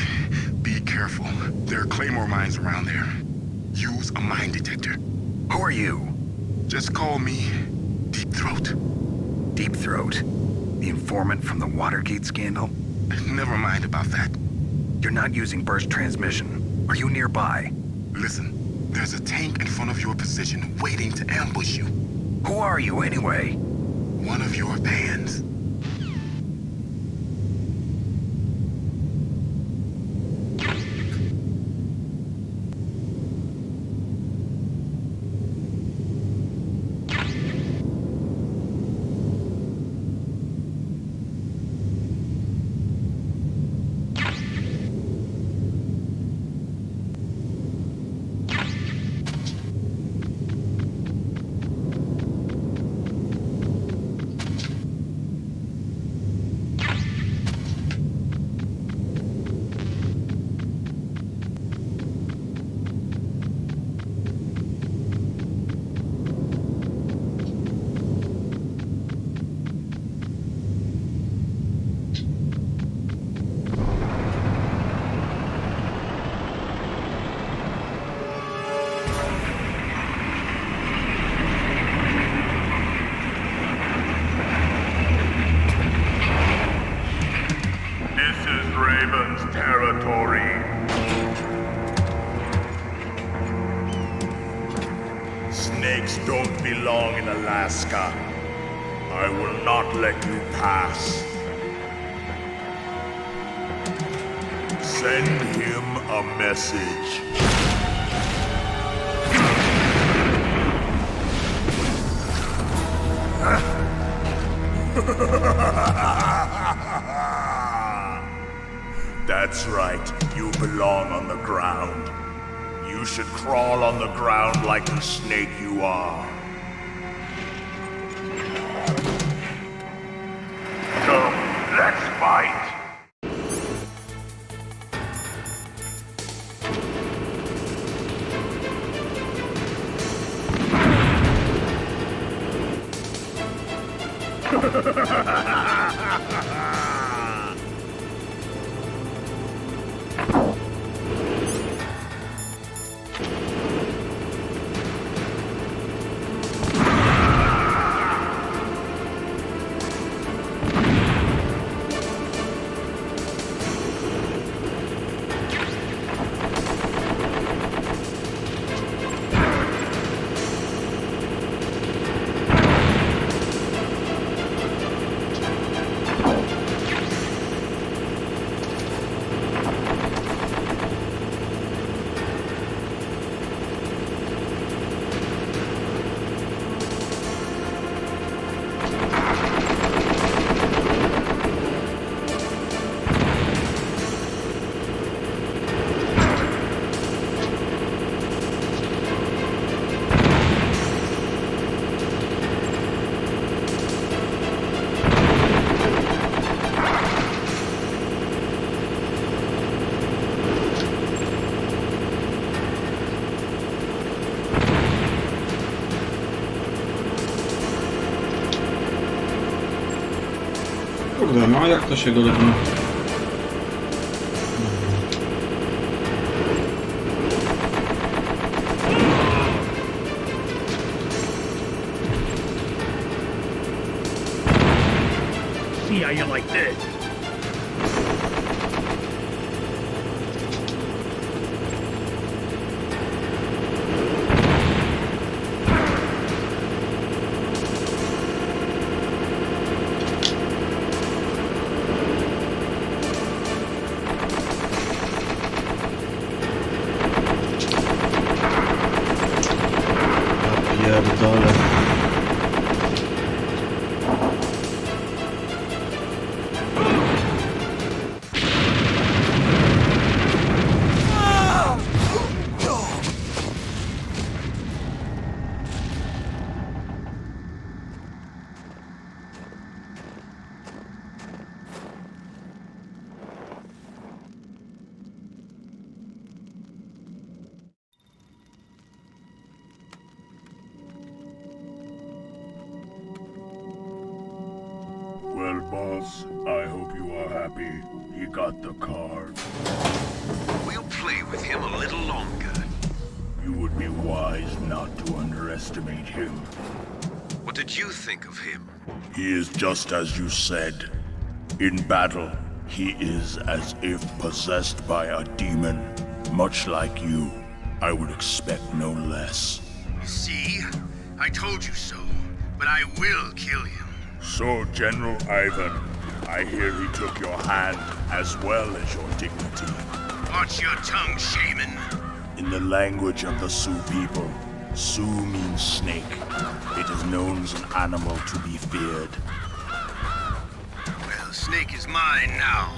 be careful. There are claymore mines around there. Use a mine detector. Who are you? Just call me Deep Throat. Deep Throat? The informant from the Watergate scandal? Never mind about that. You're not using burst transmission. Are you nearby? Listen, there's a tank in front of your position waiting to ambush you. Who are you anyway? One of your bands. Territory. Snakes don't belong in Alaska. I will not let you pass. Send him a message. That's right, you belong on the ground. You should crawl on the ground like the snake you are. Come, let's fight! Kurde, no a jak to się go robi? See how you like this? Pierdolę. Well, boss, I hope you are happy. He got the card. We'll play with him a little longer. You would be wise not to underestimate him. What did you think of him? He is just as you said. In battle, he is as if possessed by a demon, much like you. I would expect no less. See? I told you so. But I will kill him. So, General Ivan, I hear he took your hand as well as your dignity. Watch your tongue, shaman. In the language of the Sioux people, Sioux means snake. It is known as an animal to be feared. Well, Snake is mine now.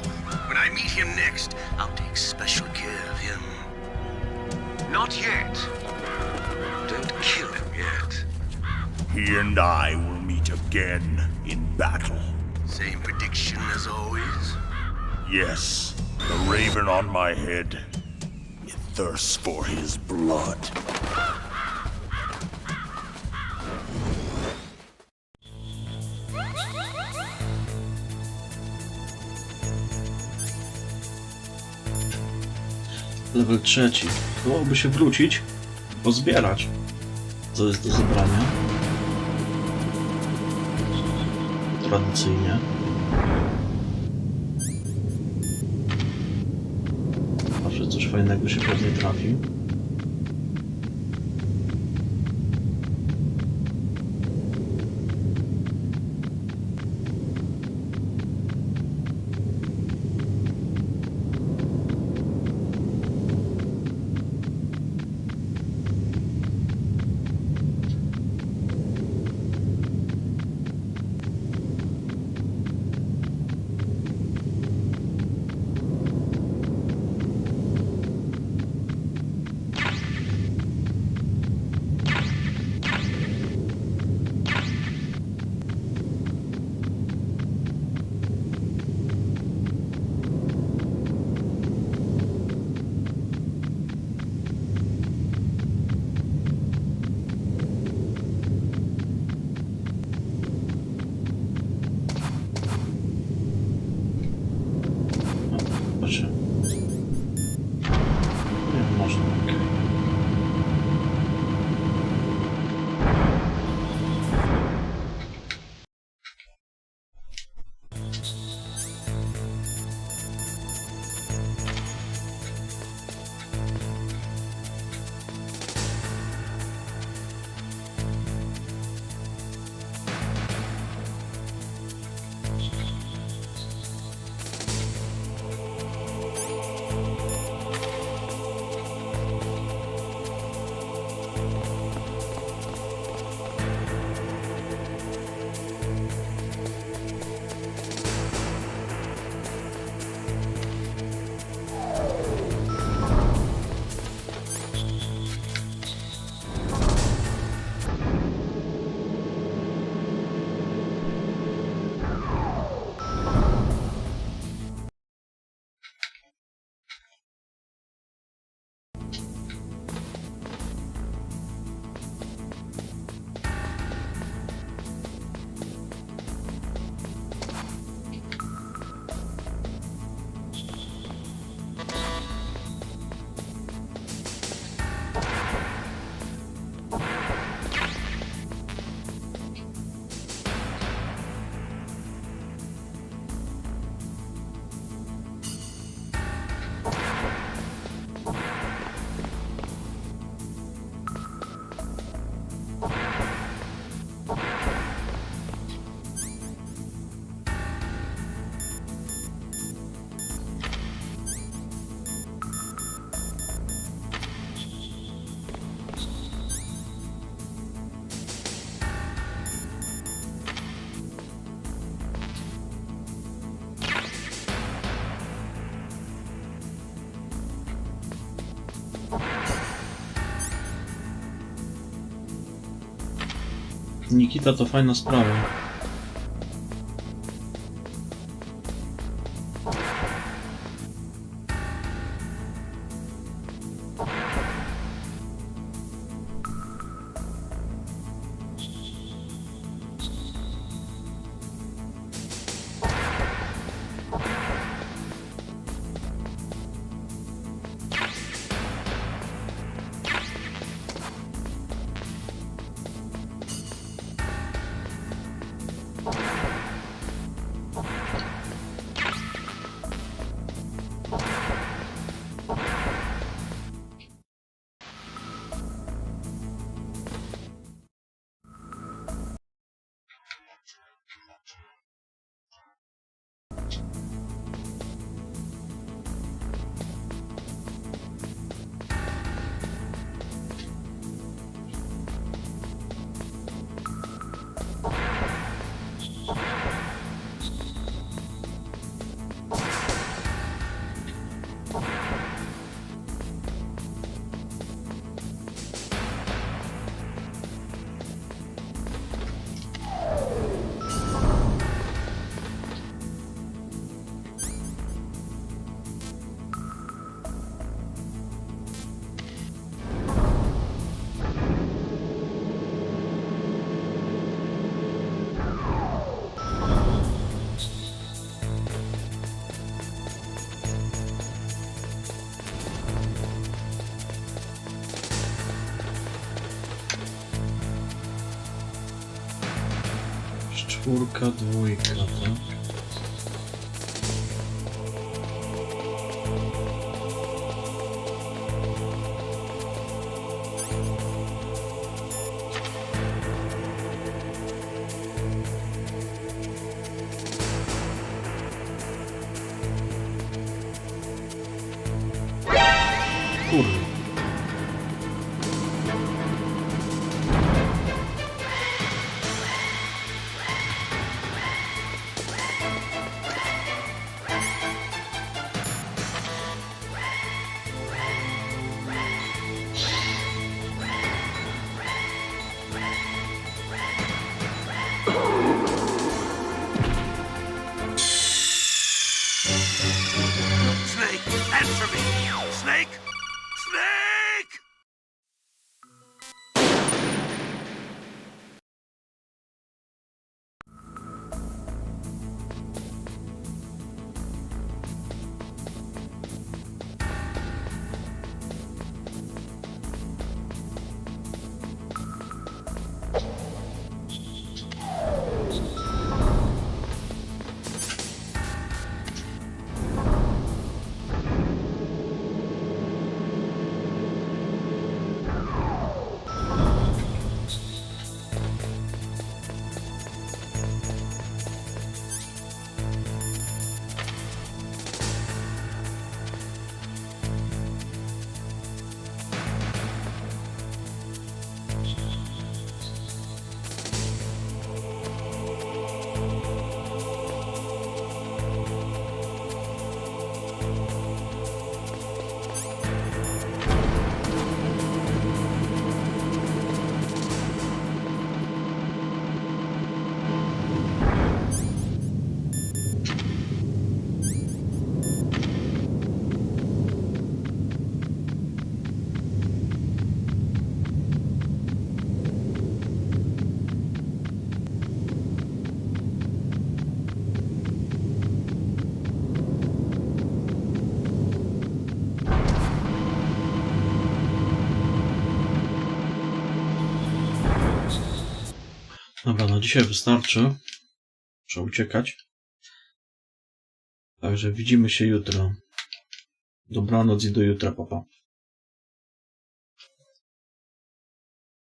When I meet him next, I'll take special care of him. Not yet. Don't kill him yet. He and I will meet again in battle. Same prediction as always? Yes, the raven on my head. It thirsts for his blood. Level 3. Byłoby się wrócić, pozbierać, co jest do zebrania. Tradycyjnie. Zawsze coś fajnego się pewnie trafi. Nikita to fajna sprawa. czwórka, dwójka, tak? Kurde. Snake, answer me! Snake! Snake! Dobra, na dzisiaj wystarczy. Muszę uciekać. Także widzimy się jutro. Dobranoc i do jutra, papa.